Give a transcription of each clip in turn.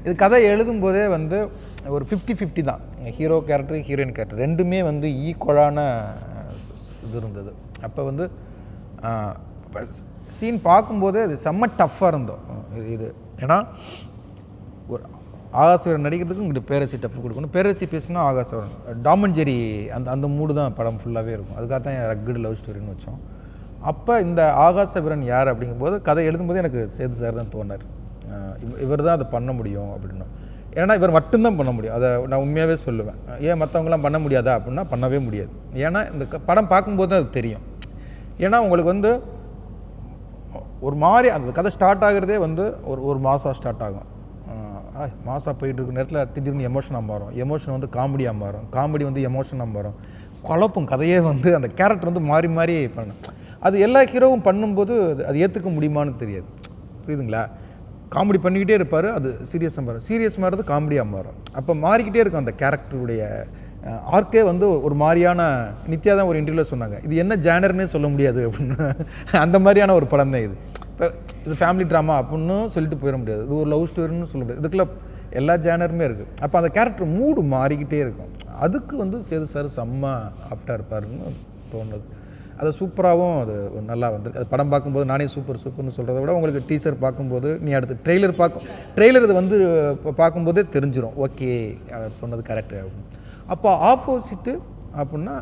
இது கதை எழுதும்போதே வந்து ஒரு 50-50 தான். ஹீரோ கேரக்டர், ஹீரோயின் கேரக்டர் ரெண்டுமே வந்து ஈக்குவலான இது இருந்தது. அப்போ வந்து சீன் பார்க்கும்போதே அது செம்ம டஃப்பாக இருந்தோம் இது. ஏன்னா ஒரு ஆகாசவரன் நடிக்கிறதுக்கு உங்களுக்கு பேரரசி டஃப் கொடுக்கணும். பேரரசி பேசுனா ஆகாசவரன், டாம் அண்ட் ஜெரி அந்த மூடு தான் படம் ஃபுல்லாகவே இருக்கும். அதுக்காக தான் ரக்கடு லவ் ஸ்டோரின்னு வச்சோம். அப்போ இந்த ஆகாசவரன் யார் அப்படிங்கும்போது கதை எழுதும்போது எனக்கு சேது சார் தான் தோணார். இவர் தான் அதை பண்ண முடியும் அப்படின்னு. ஏன்னா இவர் மட்டும்தான் பண்ண முடியும். அதை நான் உண்மையாகவே சொல்லுவேன். ஏன் மற்றவங்களாம் பண்ண முடியாதா அப்படின்னா பண்ணவே முடியாது. ஏன்னா இந்த படம் பார்க்கும்போது தான் அது தெரியும். ஏன்னா உங்களுக்கு வந்து ஒரு மாதிரி அந்த கதை ஸ்டார்ட் ஆகிறதே வந்து ஒரு மாதம் ஸ்டார்ட் ஆகும். மாதம் போயிட்டு இருக்கிற நேரத்தில் திடீர்னு எமோஷனாக மாறும், எமோஷன் வந்து காமெடியாக மாறும், காமெடி வந்து எமோஷனாக மாறும், குழப்பம் கதையே வந்து அந்த கேரக்டர் வந்து மாறி மாறி பண்ணும். அது எல்லா ஹீரோவும் பண்ணும்போது அது ஏற்றுக்க முடியுமான்னு தெரியாது. புரியுதுங்களா? காமெடி பண்ணிக்கிட்டே இருப்பார், அது சீரியஸாக மாறும், சீரியஸ் மாறுறது காமெடியாக மாறும். அப்போ மாறிக்கிட்டே இருக்கும் அந்த கேரக்டருடைய ஆர்க்கே வந்து ஒரு மாதிரியான. நித்யா தான் ஒரு இன்டர்வியூவில் சொன்னாங்க, இது என்ன ஜேனர்னே சொல்ல முடியாது அப்படின்னு. அந்த மாதிரியான ஒரு படம் தான் இது. இப்போ இது ஃபேமிலி ட்ராமா அப்படின்னு சொல்லிட்டு போயிட முடியாது, இது ஒரு லவ் ஸ்டோரின்னு சொல்ல முடியாது. இதுக்குள்ள எல்லா ஜேனருமே இருக்குது. அப்போ அந்த கேரக்டர் மூடு மாறிக்கிட்டே இருக்கும். அதுக்கு வந்து சேது சார் செம்ம ஆப்டாக இருப்பாருன்னு தோணுது. அது சூப்பராகவும் அது நல்லா வந்து அது படம் பார்க்கும்போது நானே சூப்பர்னு சொல்கிறத விட உங்களுக்கு டீசர் பார்க்கும்போது நீ அடுத்து ட்ரெய்லர் இது வந்து பார்க்கும்போதே தெரிஞ்சிடும், ஓகே அவர் சொன்னது கரெக்டு அப்படின்னு. அப்போ ஆப்போசிட்டு அப்படின்னா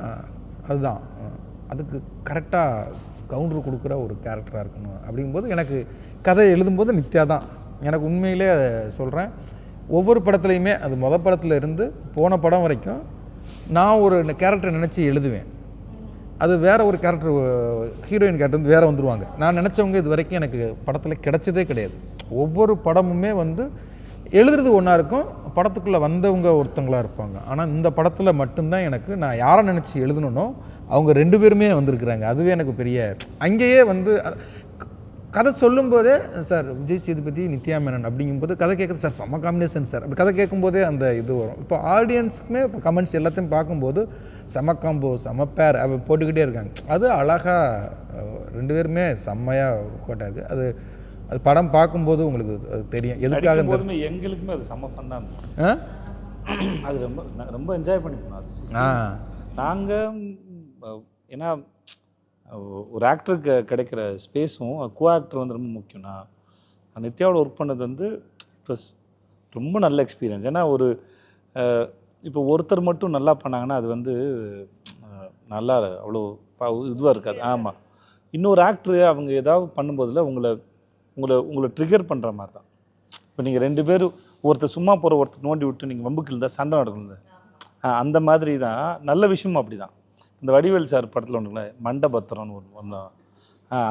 அதுதான், அதுக்கு கரெக்டாக கவுண்டர் கொடுக்குற ஒரு கேரக்டராக இருக்கணும். அப்படிங்கும்போது எனக்கு கதை எழுதும்போது நித்யா தான். எனக்கு உண்மையிலே சொல்கிறேன், ஒவ்வொரு படத்துலையுமே அது மொதல் படத்தில் இருந்து போன படம் வரைக்கும் நான் ஒரு கேரக்டரை நினச்சி எழுதுவேன். அது வேறு ஒரு கேரக்டர், ஹீரோயின் கேரக்டர் வந்து வேறு வந்துடுவாங்க. நான் நினச்சவங்க இது வரைக்கும் எனக்கு படத்தில் கிடைச்சதே கிடையாது. ஒவ்வொரு படமுமே வந்து எழுதுறது ஒன்றா இருக்கும், படத்துக்குள்ளே வந்தவங்க ஒருத்தங்களாக இருப்பாங்க. ஆனால் இந்த படத்தில் மட்டும்தான் எனக்கு நான் யாரை நினச்சி எழுதணுன்னோ அவங்க 2 பேருமே வந்திருக்கிறாங்க. அதுவே எனக்கு பெரிய, அங்கேயே வந்து கதை சொல்லும்போதே சார் விஜய் சேதுபதி நித்யா மேனன் அப்படிங்கும்போது கதை கேட்குறது சார் செம்ம காம்பினேஷன் சார் அப்படி கதை கேட்கும்போதே அந்த இது வரும். இப்போ ஆடியன்ஸுக்குமே இப்போ கமெண்ட்ஸ் எல்லாத்தையும் பார்க்கும்போது செம்ம காம்போ செம்ம பேர் அப்போ போட்டுக்கிட்டே இருக்காங்க. அது அழகாக 2 பேருமே செம்மையாக கோட்டாது. அது படம் பார்க்கும்போது உங்களுக்கு அது தெரியும் எதுக்காக. எங்களுக்குமே அது செம்ம ஃபன்னாக இருக்கும். அது ரொம்ப என்ஜாய் பண்ணிக்கணும் அது. நாங்கள் ஏன்னா ஒரு ஆக்டருக்கு கிடைக்கிற ஸ்பேஸும் கோ ஆக்டர் வந்து ரொம்ப முக்கியம்னா, நித்யாவோட ஒர்க் பண்ணது வந்து ப்ளஸ் ரொம்ப நல்ல எக்ஸ்பீரியன்ஸ். ஏன்னா ஒரு இப்போ ஒருத்தர் மட்டும் நல்லா பண்ணாங்கன்னா அது வந்து நல்லா அவ்வளோ இதுவாக இருக்காது. ஆமாம், இன்னொரு ஆக்டரு அவங்க ஏதாவது பண்ணும்போதில் உங்களை ட்ரிகர் பண்ணுற மாதிரி தான். இப்போ நீங்கள் 2 பேரும் ஒருத்தர் சும்மா போகிற ஒருத்தர் நோண்டி விட்டு நீங்கள் வம்புக்கு இருந்தால் சண்டை நடக்கணும். அந்த மாதிரி தான் நல்ல விஷயமும் அப்படி தான். இந்த வடிவேல் சார் படத்தில் ஒன்றுங்களே மண்டபத்திரம்னு ஒன்று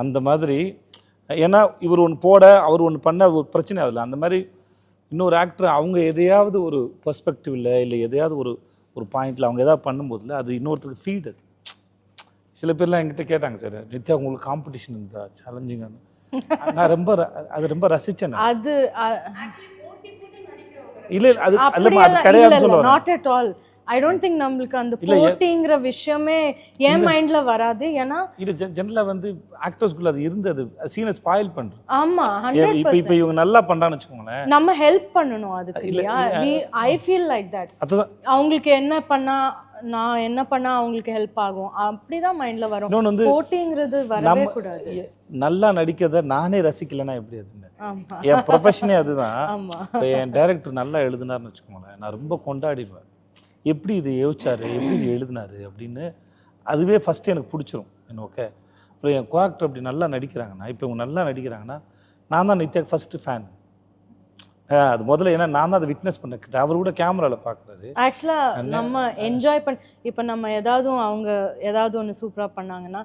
அந்த மாதிரி. ஏன்னா இவர் ஒன்று போட அவர் ஒன்று பண்ண ஒரு பிரச்சனை ஆகல. அந்த மாதிரி இன்னொரு ஆக்டர் அவங்க எதையாவது ஒரு பெர்ஸ்பெக்டிவில் இல்லை எதையாவது ஒரு பாயிண்டில் அவங்க எதாவது பண்ணும்போதில் அது இன்னொருத்தருக்கு ஃபீட். அது சில பேர்லாம் என்கிட்ட கேட்டாங்க, சார் நித்யா உங்களுக்கு காம்படிஷன் இருந்தா சேலஞ்சிங்கானு. நான் ரொம்ப ரசித்தேன். அது இல்லை அது கிடையாது சொல்லுவாங்க. Not at all. I don't think நம்மளுக்கு அந்த போட்டிங்கிற விஷயமே என் மைண்ட்ல வராது. ஏன்னா இது ஜெனரலா வந்து ஆக்டர்ஸ்க்குள்ள அது இருந்தது, சீனை ஸ்பாயில் பண்றது. ஆமா 100%. இப்போ இவங்க நல்லா பண்றான்னு வெச்சுக்கோங்களேன், நம்ம ஹெல்ப் பண்ணனும் அதுக்கு. இல்லையா? I feel like that. அவங்களுக்கு என்ன பண்ணா நான் என்ன பண்ணா அவங்களுக்கு ஹெல்ப் ஆகும், அப்படிதான் மைண்ட்ல வரும். போட்டிங்கிறது வரவே கூடாது. நல்லா நடிக்கிறத நானே ரசிக்கலன்னா எப்படி? அது என் ப்ரொஃபஷனே அதுதான். என் டைரக்டர் நல்லா எழுதுனாருன்னு வச்சுக்கோங்களேன், நான் ரொம்ப கொண்டாடிடுவேன். எப்படி இது யோசிச்சாரு, எப்படி இது எழுதினாரு அப்படின்னு. அதுவே ஃபஸ்ட்டு எனக்கு பிடிச்சிரும். ஓகே, அப்புறம் என் கோஆக்டர் அப்படி நல்லா நடிக்கிறாங்கன்னா, இப்போ இவங்க நல்லா நடிக்கிறாங்கன்னா நான் தான் நித்யாக்கு ஃபஸ்ட்டு ஃபேன். அது முதல்ல ஏன்னா நான் தான் அதை விட்னஸ் பண்ண, அவர் கூட கேமராவில் பார்க்குறது. ஆக்சுவலாக நம்ம என்ஜாய் இப்போ நம்ம அவங்க ஏதாவது ஒன்று சூப்பராக பண்ணாங்கன்னா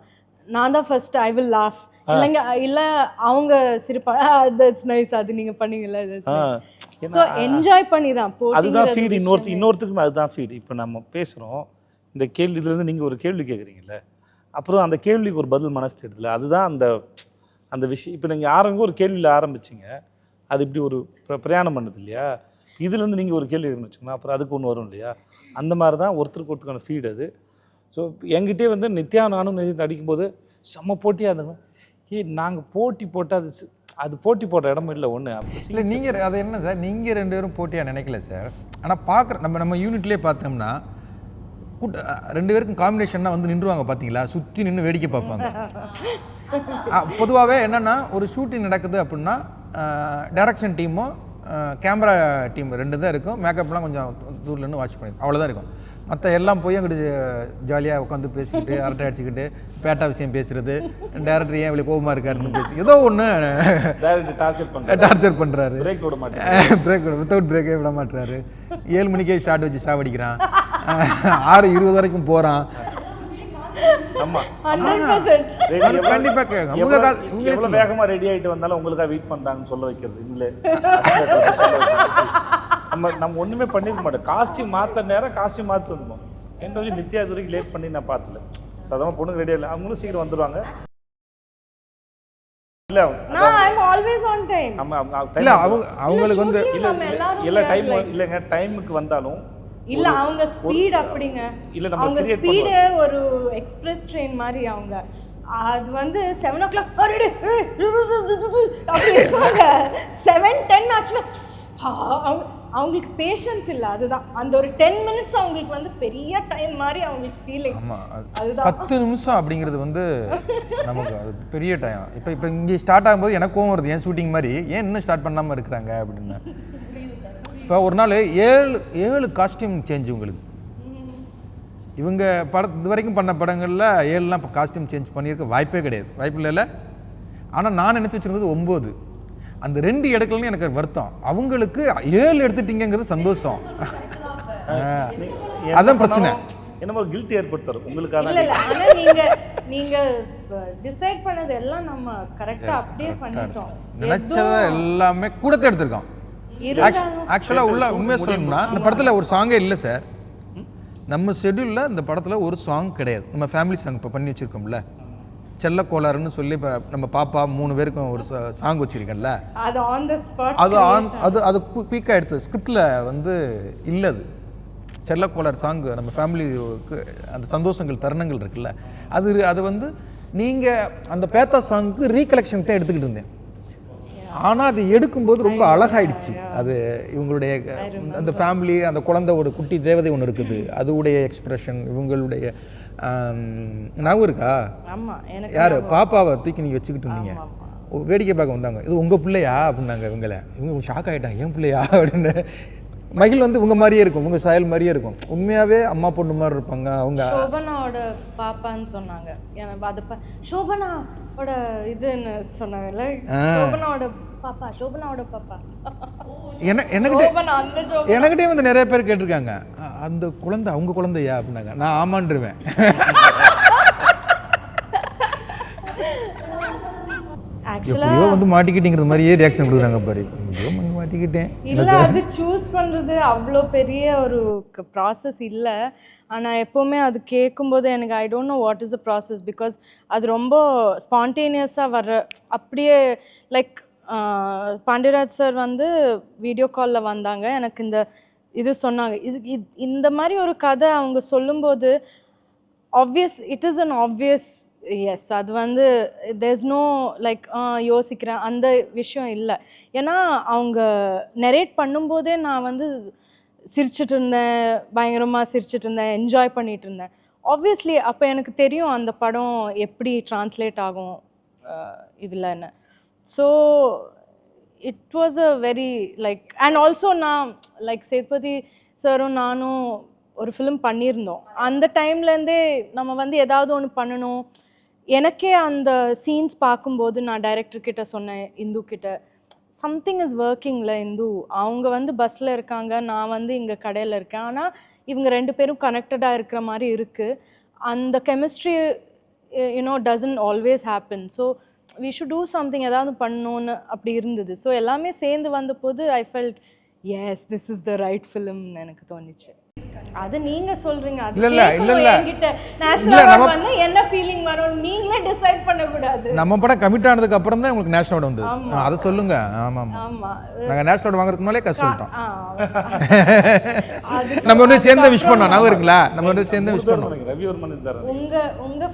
நான் தான் ஃபர்ஸ்ட் ஐ வில் லாஃப். இல்லைங்க இல்லை அவங்க சிரிப்பா, தட்ஸ் நைஸ், அது நீங்கள் பண்ணீங்கல்ல, ஸோ என்ஜாய் பண்ணி தான் அதுதான் ஃபீட். இன்னொருத்துக்குமே அதுதான் ஃபீட். இப்போ நம்ம பேசுகிறோம் இந்த கேள்வி, இதுலேருந்து நீங்கள் ஒரு கேள்வி கேட்குறீங்கல்ல, அப்புறம் அந்த கேள்விக்கு ஒரு பதில் மனசு தேடுதுல, அதுதான் அந்த விஷயம். இப்போ நீங்கள் ஒரு கேள்வியில் ஆரம்பிச்சிங்க, அது இப்படி ஒரு பிரயாணம் பண்ணுது இல்லையா? இதுலேருந்து நீங்கள் ஒரு கேள்வி வச்சுக்கோங்க, அப்புறம் அதுக்கு ஒன்று வரும் இல்லையா? அந்த மாதிரி தான் ஒருத்தருக்கு ஒருத்தருக்கான ஃபீட் அது. ஸோ என்கிட்டே வந்து நித்யா நானும் நடிக்கும்போது செம்ம போட்டியாக இருந்தோம். நாங்கள் போட்டி போட்டால் அது அது போட்டி போடுற இடமும் இல்லை ஒன்று. இல்லை நீங்கள் அது என்ன சார், நீங்கள் 2 பேரும் போட்டியாக நினைக்கல சார். ஆனால் பார்க்குற நம்ம யூனிட்லேயே பார்த்தோம்னா 2 பேருக்கும் காம்பினேஷன்னா வந்து நின்றுவாங்க பார்த்தீங்களா, சுற்றி நின்று வேடிக்கை பார்ப்பாங்க. பொதுவாகவே என்னென்னா ஒரு ஷூட்டிங் நடக்குது அப்படின்னா டைரக்ஷன் டீமும் கேமரா டீம் 2 தான் இருக்கும். மேக்கப்லாம் கொஞ்சம் தூரில் வாட்ச் பண்ணி அவ்வளோதான் இருக்கும். மற்ற எல்லாம் போய் அங்கிட்டு ஜாலியாக உட்காந்து பேசிக்கிட்டு அரட்டை அடிச்சுக்கிட்டு பேட்டா விஷயம் பேசுகிறது, டேரக்டர் ஏன் இவ்வளோ கோபமாக இருக்காருன்னு பேசி ஏதோ ஒன்று டார்ச்சர் பண்ணுறாரு. பிரேக் வித்தவுட் பிரேக்கே விட மாட்டுறாரு. 7 மணிக்கே ஷார்ட் வச்சு சாவடிக்கிறான், 6:20 வரைக்கும் போகிறான். கண்டிப்பாக எவ்வளோ வேகமாக ரெடி ஆகிட்டு வந்தாலும் உங்களுக்காக வெயிட் பண்ணுறாங்கன்னு சொல்ல வைக்கிறது இல்லை. நம்ம ஒன்றுமே பண்ணிக்க மாட்டோம். காஸ்டியூம் மாற்ற நேரம் காஸ்டியூம் மாற்றி வந்துடும். எந்த வரைக்கும் நித்யா இது வரைக்கும் லேட் பண்ணி நான் பார்த்தல. சாதாரண பொண்ணுங்க ரெடியாக இல்லை, அவங்களும் சீக்கிரம் வந்துடுவாங்க. இல்லை அவங்களுக்கு வந்து இல்லை டைம் இல்லைங்க, டைமுக்கு வந்தாலும் இல்ல அவங்க ஸ்பீட் அப்படிங்க. இல்ல நம்ம அவங்க ஸ்பீடு ஒரு எக்ஸ்பிரஸ் ட்ரெயின் மாதிரி. அவங்க அது வந்து 7 o'clock அப்படி இருப்பாங்க. 7:10 ஆச்சுன்னா அவங்களுக்கு பேஷன்ஸ் இல்லை. அதுதான் அந்த ஒரு 10 minutes அவங்களுக்கு வந்து பெரிய டைம் மாதிரி அவங்களுக்கு ஃபீலிங். அதுதான் 10 நிமிஷம் அப்படிங்கிறது வந்து நமக்கு அது பெரிய டைம். இப்போ இங்கே ஸ்டார்ட் ஆகும்போது எனக்கு கோவம் வருது, ஏன் ஷூட்டிங் மாதிரி ஏன் இன்னும் ஸ்டார்ட் பண்ணாமல் இருக்கிறாங்க அப்படின்னு. இப்போ ஒரு நாள் 7 காஸ்டியூம் சேஞ்ச் உங்களுக்கு. இவங்க இது வரைக்கும் பண்ண படங்களில் 7லாம் இப்போ காஸ்டியூம் சேஞ்ச் பண்ணியிருக்க வாய்ப்பே கிடையாது, வாய்ப்பு இல்லைல்ல. ஆனால் நான் நினச்சி வச்சுருந்தது 9. அந்த 2 எடுக்கலன்னு எனக்கு வருத்தம். அவங்களுக்கு 7 எடுத்துட்டீங்கிறது சந்தோஷம். அதான் பிரச்சனை. என்ன ஒரு கில்ட் ஏற்படுத்துறது உங்களுக்கான. இல்ல ஆனா நீங்க டிசைட் பண்ணது எல்லாம் நம்ம கரெக்ட்டா அப்படியே பண்ணிட்டோம். நினைச்சத எல்லாமே கூடத்தை எடுத்துருக்கோம். ஆக்சுவலாக உள்ள உண்மையை சொல்லணும்னா இந்த படத்தில் ஒரு சாங்கே இல்லை சார். நம்ம ஷெட்யூலில் இந்த படத்தில் ஒரு சாங் கிடையாது. நம்ம ஃபேமிலி சாங் இப்போ பண்ணி வச்சுருக்கோம்ல, செல்ல கோளாறுன்னு சொல்லி இப்போ நம்ம பாப்பா 3 பேருக்கும் ஒரு சாங் வச்சுருக்கேன்ல, அது குயிக்காக எடுத்தது. ஸ்கிரிப்டில் வந்து இல்லை. அது செல்ல கோளாறு சாங் நம்ம ஃபேமிலிக்கு அந்த சந்தோஷங்கள் தருணங்கள் இருக்குல்ல, அது வந்து நீங்கள் அந்த பேத்தா சாங்க்கு ரீகலெக்ஷன் தான் எடுத்துக்கிட்டு இருந்தேன். ஆனால் அது எடுக்கும்போது ரொம்ப அழகாயிடுச்சு. அது இவங்களுடைய அந்த ஃபேமிலி, அந்த குழந்தை ஒரு குட்டி தேவதை ஒன்று இருக்குது, அதுவுடைய எக்ஸ்பிரஷன், இவங்களுடைய ஞாபகம் இருக்கா? யார் பாப்பாவை தூக்கி நீங்கள் வச்சுக்கிட்டு இருந்தீங்க, வேடிக்கை பார்க்க வந்தாங்க, இது உங்கள் பிள்ளையா அப்படின்னாங்க. இவங்க ஷாக் ஆகிட்டாங்க, ஏன் பிள்ளையா அப்படின்னு. மகிழ் வந்து உங்கள் மாதிரியே இருக்கும், உங்கள் சாயல் மாதிரியே இருக்கும், உண்மையாகவே அம்மா பொண்ணு மாதிரி இருப்பாங்க. அவங்க சோபனாவோட பாப்பான்னு சொன்னாங்க. எனக்கு அது சோபனாவோட இதுன்னு சொன்னாங்கல்ல, சோபனாவோட பாப்பா, சோபனாவோட பாப்பா. எனக்கிட்டே வந்து நிறைய பேர் கேட்டிருக்காங்க, அந்த குழந்தை அவங்க குழந்தையா அப்படின்னாங்க. நான் ஆமான்றுவேன். எப்படியோ வந்து மாட்டிக்கிட்டேங்கிற மாதிரியே ரியாக்ஷன் கொடுக்குறாங்க பாரு. மாட்டிக்கிட்டேன் இல்லை, அது சூஸ் பண்ணுறது அவ்வளோ பெரிய ஒரு ப்ராசஸ் இல்லை. ஆனால் எப்போவுமே அது கேட்கும்போது எனக்கு I don't know what is the process. Because அது ரொம்ப ஸ்பான்டேனியஸாக வர்ற அப்படியே லைக் பாண்டியராஜ் சார் வந்து வீடியோ காலில் வந்தாங்க, எனக்கு இது சொன்னாங்க. இந்த மாதிரி ஒரு கதை அவங்க சொல்லும்போது obvious, it is an obvious yes. அது வந்து தேர்ஸ் நோ லைக் யோசிக்கிறேன் அந்த விஷயம் இல்லை. ஏன்னா அவங்க நெரேட் பண்ணும்போதே நான் வந்து சிரிச்சிட்டு இருந்தேன், பயங்கரமாக சிரிச்சிட்டு இருந்தேன், என்ஜாய் பண்ணிகிட்டு இருந்தேன். ஆப்வியஸ்லி அப்போ எனக்கு தெரியும் அந்த படம் எப்படி ட்ரான்ஸ்லேட் ஆகும் இதில்ன்னு. So it was a very like and also நான் லைக் சேதுபதி சாரும் நானும் ஒரு ஃபிலிம் பண்ணியிருந்தோம். அந்த டைம்லேருந்தே நம்ம வந்து ஏதாவது ஒன்று பண்ணணும். எனக்கே அந்த சீன்ஸ் பார்க்கும்போது நான் டைரக்டர்கிட்ட சொன்னேன், இந்து கிட்ட, சம்திங் இஸ் ஒர்க்கிங்கில் இந்து. அவங்க வந்து பஸ்ஸில் இருக்காங்க, நான் வந்து இங்கே கடையில் இருக்கேன், ஆனால் இவங்க 2 பேரும் கனெக்டடாக இருக்கிற மாதிரி இருக்குது. அந்த chemistry you know doesn't always happen. So we should do something, ஏதாவது பண்ணணுன்னு அப்படி இருந்தது. ஸோ எல்லாமே சேர்ந்து வந்த போது I felt yes this is the right ஃபிலிம்னு எனக்கு தோணுச்சு. அது நீங்க சொல்றீங்க. அது இல்ல, இல்ல, கேட்கணும் இல்ல. என்கிட்ட. நேஷனல் அவார்ட் வந்து என்ன ஃபீலிங் வரும் நீங்களே டிசைட் பண்ண கூடாது. நம்ம படம் கமிட் ஆனதுக்கு அப்புறம் தான் உங்களுக்கு நேஷனல் அவார்டு வந்தது. அதை சொல்லுங்க. ஆமா ஆமா. ஆமா. நாங்க நேஷனல் அவார்டு வாங்குறதுக்கு முன்னாலே கஷ்டம் சொல்லிட்டோம். அது நம்ம வந்து சேர்ந்து விஷ் பண்ணோம். நான் இருக்குங்களா? நம்ம வந்து சேர்ந்து விஷ் பண்ணோம். ரவிவர்மன் இருந்தாரு. உங்க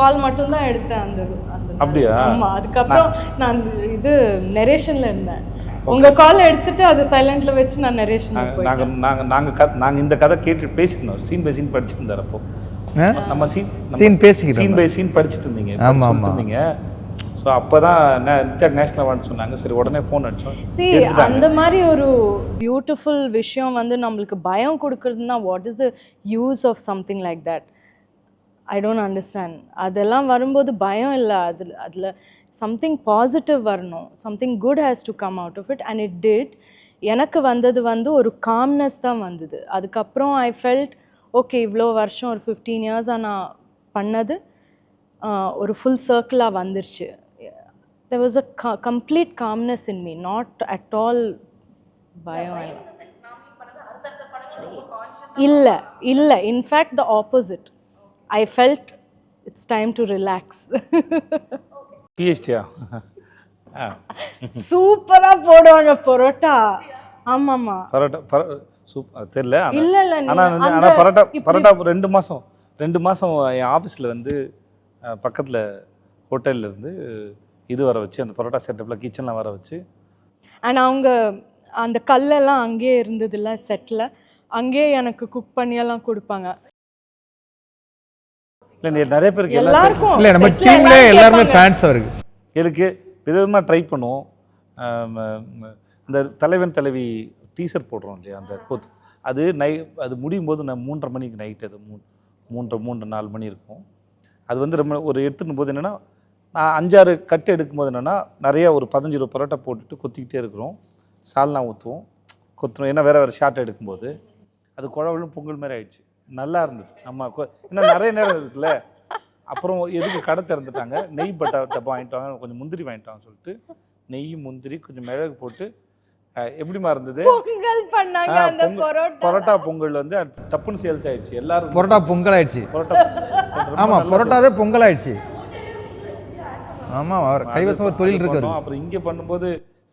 கால் மட்டும் தான் எடுத்தேன் அந்த அப்படியா? ஆமா. அதுக்கப்புறம் நான் இது நரேஷன்ல இருந்தேன். உங்க கால் எடுத்துட்டு அதை சைலண்ட்ல வச்சு நான் நரேஷன் நாங்க இந்த கதை கேட்டு பேசிருந்தோம். சீன் பை சீன் படிச்சுட்டு இருந்தார். அப்போ நம்ம சீன் பேசிக்கிட்டோம். சீன் பை சீன் படிச்சுட்டு இருந்தீங்க. ஆமா ஆமா. ஸோ அப்போ தான் நேஷனல் அவார்டு சொன்னாங்க. சரி உடனே ஃபோன் அடிச்சோம். அந்த மாதிரி ஒரு பியூட்டிஃபுல் விஷயம் வந்து நம்மளுக்கு பயம் கொடுக்குறதுனா what is the use of something like that? I don't understand. அதெல்லாம் வரும்போது பயம் இல்லை, அதில் சம்திங் பாசிட்டிவ் வரணும், something good has to come out of it and it did. எனக்கு வந்தது வந்து ஒரு காம்னஸ் தான் வந்தது. அதுக்கப்புறம் ஐ ஃபெல்ட் ஓகே, இவ்வளோ வருஷம் ஒரு 15 இயர்ஸாக நான் பண்ணது ஒரு ஃபுல் சர்க்கிளாக வந்துருச்சு. there was a complete calmness in me, not at all பயம். இல்லை in fact the opposite. I felt it's time to relax. பிஹெச்டியா? சூப்பரா போடுவாங்க பரோட்டா. ஆமாமா. பரோட்டா தெரியல. இல்ல ஆனா பரோட்டா 2 மாசம் என் ஆஃபீஸில் வந்து பக்கத்தில் ஹோட்டலில் இருந்து இது வர வச்சு, அந்த பரோட்டா செட்டப்பில் கிச்சன்லாம் வர வச்சு, அண்ட் அவங்க அந்த கல்லெல்லாம் அங்கேயே இருந்ததுல செட்டில், அங்கேயே எனக்கு குக் பண்ணியெல்லாம் கொடுப்பாங்க. இல்லை நிறைய பேருக்கு எல்லாருக்கும் இல்லை நம்ம டீம்ல எல்லாருமே ஃபேன்ஸ் அவருக்கு. எனக்கு விதவிதமாக ட்ரை பண்ணுவோம். இந்த தலைவன் தலைவி டீசர் போடுறோம் இல்லையா, அந்த கோத்து அது முடியும் போது நான் 3:30 மணிக்கு நைட்டு, அது 3:30 4 மணி இருக்கும். அது வந்து ரொம்ப ஒரு எடுத்துடும் போது என்னென்னா, நான் 5-6 கட்டு எடுக்கும்போது என்னென்னா, நிறையா ஒரு 15-20 பரோட்டா போட்டுட்டு கொத்திக்கிட்டே இருக்கிறோம். சால்னா ஊற்றுவோம், கொத்துறோம். ஏன்னா வேறு ஷார்ட் எடுக்கும்போது அது குழவலும் பொங்கல் மாதிரி ஆயிடுச்சு. நல்லா இருந்தது. நம்ம இன்னும் நிறைய நேரம் இருக்குல்ல. அப்புறம் எதுக்கு கடை திறந்துட்டாங்க, நெய் டப்பா வாங்கிட்டு வாங்க, கொஞ்சம் முந்திரி வாங்கிட்டு வாங்க சொல்லிட்டு நெய் முந்திரி கொஞ்சம் மிளகு போட்டு எப்படிமா இருந்தது பொங்கல் பண்ணாங்க. அந்த பரோட்டா பொங்கல் வந்து டப்புன்னு சேல்ஸ் ஆயிடுச்சு. எல்லாரும் பரோட்டா பொங்கல் ஆயிடுச்சு. ஆமா, பரோட்டாவே பொங்கல் ஆயிடுச்சு. ஆமா, அவர் கைவசம் ஒரு தொழில் இருக்காரு. அப்புறம் இங்கே பண்ணும்போது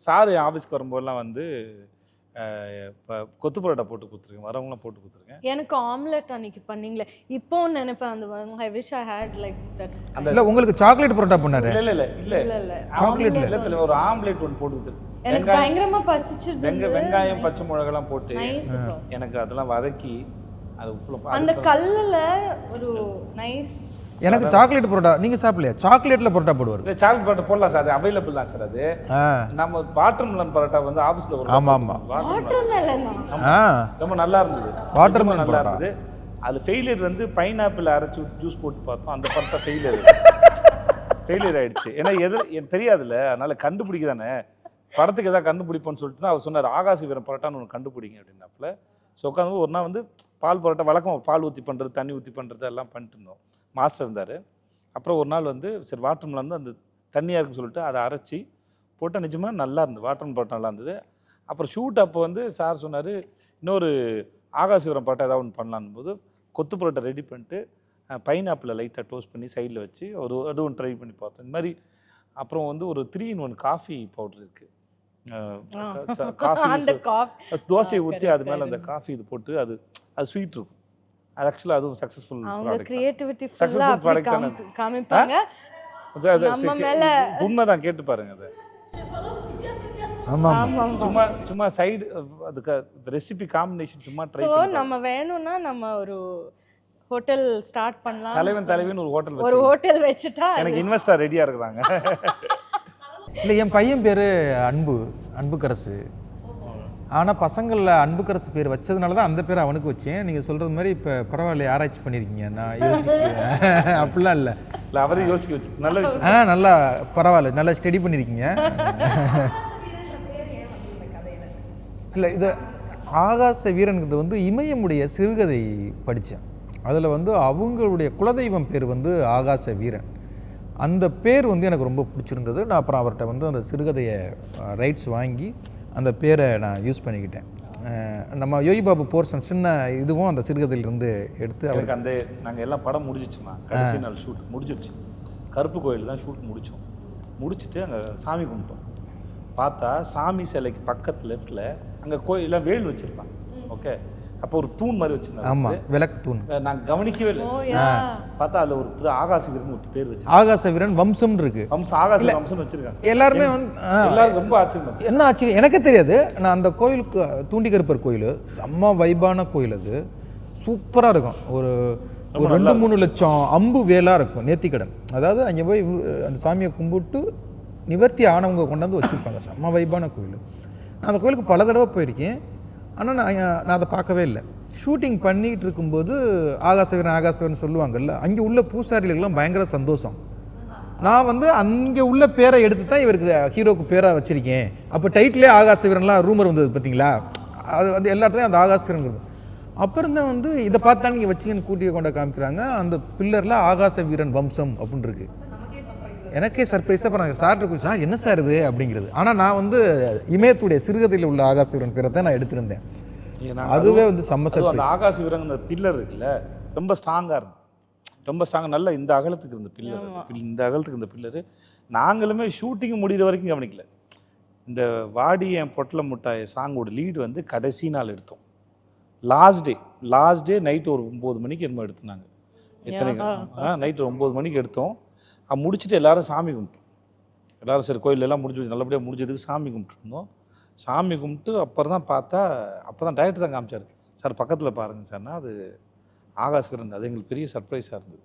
சார் ஆஃபீஸ்க்கு வரும்போதெல்லாம் வந்து கொத்து பரோட்டா போட்டு கொடுத்துருக்கேன், வரவங்களாம் போட்டு கொடுத்துருக்கேன். எனக்கு ஆம்லெட் அன்னைக்கு பண்ணீங்களே, இப்போ நினைப்பேன் அந்த I wish I had like that. இல்ல உங்களுக்கு சாக்லேட் பரோட்டா பண்ணாரு. இல்ல சாக்லேட்ல இல்ல ஒரு ஆம்லெட் ஒன்று போட்டு கொடுத்துருக்கேன். எனக்கு பயங்கரமா பசிச்சிருந்தது. வெங்காயம் பச்சை மிளகாலாம் போட்டு எனக்கு அதெல்லாம் வதக்கி அது உப்புல அந்த கல்லுல ஒரு நைஸ். எனக்கு சாக்லேட் பரோட்டா நீங்க சாப்பிடலையா? சாக்லேட்ல பரோட்டா போடுவாரு. இல்லை சாக்லேட் பரோட்டா போடலாம் சார், அது அவைலபிள் தான் சார். அது நம்ம வாட்டர்மெலன் பரோட்டா வந்து ஆஃபீஸில் ஒரு ஆமா ஆமா ரொம்ப நல்லா இருந்தது. வாட்டர்மெலன் நல்லா இருந்தது. அது ஃபெயிலியர் வந்து பைனாப்பிள் அரைச்சி ஜூஸ் போட்டு பார்த்தோம், அந்த பரோட்டா ஃபெயிலியர் ஆயிடுச்சு. ஏன்னா எனக்கு தெரியாதுல்ல, அதனால கண்டுபிடிக்க தானே, படத்துக்கு எதாவது கண்டுபிடிப்போன்னு சொல்லிட்டு தான் அவர் சொன்னார், ஆகாசி வீரன் பரோட்டான்னு ஒன்று கண்டுபிடிங்க அப்படின்னாப்புல. ஸோ உட்காந்து ஒரு நாள் வந்து பால் பரோட்டா வழக்கம் பால் ஊற்றி பண்ணுறது, தண்ணி ஊற்றி பண்ணுறது எல்லாம் பண்ணிட்டு இருந்தோம். மாஸ்டர் இருந்தார். அப்புறம் ஒரு நாள் வந்து சரி வாட்டர்மெலன் வந்து அந்த தண்ணியாக இருக்குன்னு சொல்லிட்டு அதை அரைச்சி போட்டால் நிஜமாக நல்லா இருந்தது. வாட்டர்மெலன் பரோட்டா நல்லா இருந்தது. அப்புறம் ஷூட் அப்போ வந்து சார் சொன்னார், இன்னொரு ஆகாசிவரம் பரோட்டா ஏதாவது ஒன்று பண்ணலான்னு போது கொத்து பரோட்டா ரெடி பண்ணிட்டு பைனாப்பிளை லைட்டாக டோஸ்ட் பண்ணி சைடில் வச்சு அது ஒன்று ட்ரை பண்ணி பார்த்தோம் இந்த மாதிரி. அப்புறம் வந்து ஒரு 3-in-1 காஃபி பவுடர் இருக்குது. காஃபி தோசையை ஊற்றி அது மேலே அந்த காஃபி இது போட்டு அது ஸ்வீட் இருக்கும். அது ஆக்சுவலாக அதுவும் சக்ஸஸ்ஃபுல் ப்ராடக்ட் தானே காமிப்பாங்க. உண்மைதான், கேட்டு பாருங்க. அது சும்மா சைடு அதுக்கு ரெசிபி காம்பினேஷன் சும்மா ட்ரை பண்ணி. நம்ம வேணும்னா நம்ம ஒரு ஹோட்டல் ஸ்டார்ட் பண்ணலாம். தலைவன் ஒரு ஹோட்டல் வச்சுட்டா எனக்கு இன்வெஸ்டர் ரெடியா இருக்காங்க. இல்லை என் பையன் பேர் அன்புக்கரசு. ஆனால் பசங்களில் அன்புக்கரசு பேர் வச்சதுனால தான் அந்த பேர் அவனுக்கு வச்சேன். நீங்கள் சொல்கிறது மாதிரி இப்போ பரவாயில்ல, ஆராய்ச்சி பண்ணியிருக்கீங்க. நான் யோசிக்கிறேன் அப்படிலாம் இல்லை. அவரையும் யோசிக்க வச்சு நல்ல விஷயம். நல்லா பரவாயில்ல, நல்லா ஸ்டடி பண்ணியிருக்கீங்க. இல்லை இது ஆகாச வீரனுங்கிறது வந்து இமயமுடைய சிறுகதை படித்தேன். அதில் வந்து அவங்களுடைய குலதெய்வம் பேர் வந்து ஆகாச வீரன். அந்த பேர் வந்து எனக்கு ரொம்ப பிடிச்சிருந்தது. நான் அப்புறம் அவர்கிட்ட வந்து அந்த சிறுகதையை ரைட்ஸ் வாங்கி அந்த பேரை நான் யூஸ் பண்ணிக்கிட்டேன். நம்ம யோகி பாபு போர்ஷன் சின்ன இதுவும் அந்த சிறுகதையிலிருந்து எடுத்து அவர் அவருக்கு அந்த நாங்கள் எல்லாம் படம் முடிஞ்சிச்சுமா, கடைசி நாள் ஷூட் முடிஞ்சிருச்சு. கருப்பு கோயில் தான் ஷூட் முடித்தோம். முடிச்சுட்டு அங்கே சாமி கும்பிட்டோம். பார்த்தா சாமி சிலைக்கு பக்கத்து லெஃப்டில் அங்கே கோயிலெலாம் வேல் வச்சுருப்பாங்க. ஓகே, அப்போ ஒரு தூண் மாதிரி வச்சுருந்தாங்க. ஆமாம், விளக்கு தூண். நாங்கள் கவனிக்கவே இல்லை. பார்த்தா அதில் ஒரு ஆகாச வீரன் ஒரு பேர் வச்சு ஆகாச வீரன் வம்சம்னு இருக்கு. ஆகாச வம்சம்னு வச்சுருக்காங்க. எல்லாருமே வந்து எல்லாரும் ரொம்ப ஆச்சரியம். என்ன ஆச்சரியம் எனக்கே தெரியாது. நான் அந்த கோயிலுக்கு தூண்டிகருப்பர் கோயில் செம்ம வைபான கோயில், அது சூப்பராக இருக்கும். ஒரு 2-3 லட்சம் அம்பு வேலாக இருக்கும் நேர்த்திக்கடன். அதாவது அங்கே போய் அந்த சாமியை கும்பிட்டு நிவர்த்தி ஆனவங்க கொண்டாந்து வச்சுருப்பாங்க. செம்ம வைபான கோயில். நான் அந்த கோயிலுக்கு பல தடவை போயிருக்கேன். ஆனால் நான் அதை பார்க்கவே இல்லை. ஷூட்டிங் பண்ணிகிட்டு இருக்கும்போது ஆகாசவீரன் சொல்லுவாங்கல்ல, அங்கே உள்ள பூசாரிகளுக்கெல்லாம் பயங்கர சந்தோஷம். நான் வந்து அங்கே உள்ள பேரை எடுத்து தான் இவருக்கு ஹீரோக்கு பேராக வச்சுருக்கேன். அப்போ டைட்டிலே ஆகாசவீரன்லாம் ரூமர் வந்தது பார்த்தீங்களா, அது வந்து எல்லா இடத்துலையும் அந்த ஆகாசவீரன். அப்புறம் தான் வந்து இதை பார்த்தா நீங்கள் வச்சிங்கன்னு கூட்டியை கொண்ட காமிக்கிறாங்க. அந்த பில்லரில் ஆகாச வீரன் வம்சம் அப்படின்னு இருக்கு. எனக்கே சர்ப்ரைஸாக அப்புறம் சார்ட்டு சார் என்ன சார் இது அப்படிங்கிறது. ஆனால் நான் வந்து இமயத்துடைய சிறுகதையில் உள்ள ஆகாச வீரன் பேரை தான் நான் எடுத்திருந்தேன். அதுவே வந்து செம்ம சர்ப்ரைஸ். அந்த ஆகாச வீரன் அந்த பில்லர் இருக்குல்ல, ரொம்ப ஸ்ட்ராங்காக இருந்தது. ரொம்ப ஸ்ட்ராங்காக நல்ல இந்த அகலத்துக்கு இருந்த பில்லர், இந்த அகலத்துக்கு இருந்த பில்லரு. நாங்களுமே ஷூட்டிங் முடிகிற வரைக்கும் கவனிக்கல. இந்த வாடி என் பொட்டல முட்டாய் சாங்கோட லீடு வந்து கடைசி நாள் எடுத்தோம். லாஸ்ட் டே நைட்டு ஒரு 9 மணிக்கு என்னமோ எடுத்துனாங்க. எத்தனை நைட்டு 9 மணிக்கு எடுத்தோம். முடிச்சுட்டு எல்லாரும் சாமி கும்பிட்டோம். எல்லோரும் சரி கோயிலெல்லாம் முடிஞ்சு நல்லபடியாக முடிஞ்சதுக்கு சாமி கும்பிட்டுருந்தோம். சாமி கும்பிட்டு அப்புறம் தான் பார்த்தா, அப்போ தான் டைரக்டர் தான் காமிச்சார். சார் பக்கத்தில் பாருங்கள் சார்னா அது ஆகாசவீரன். அது எங்களுக்கு பெரிய சர்ப்ரைஸாக இருந்தது.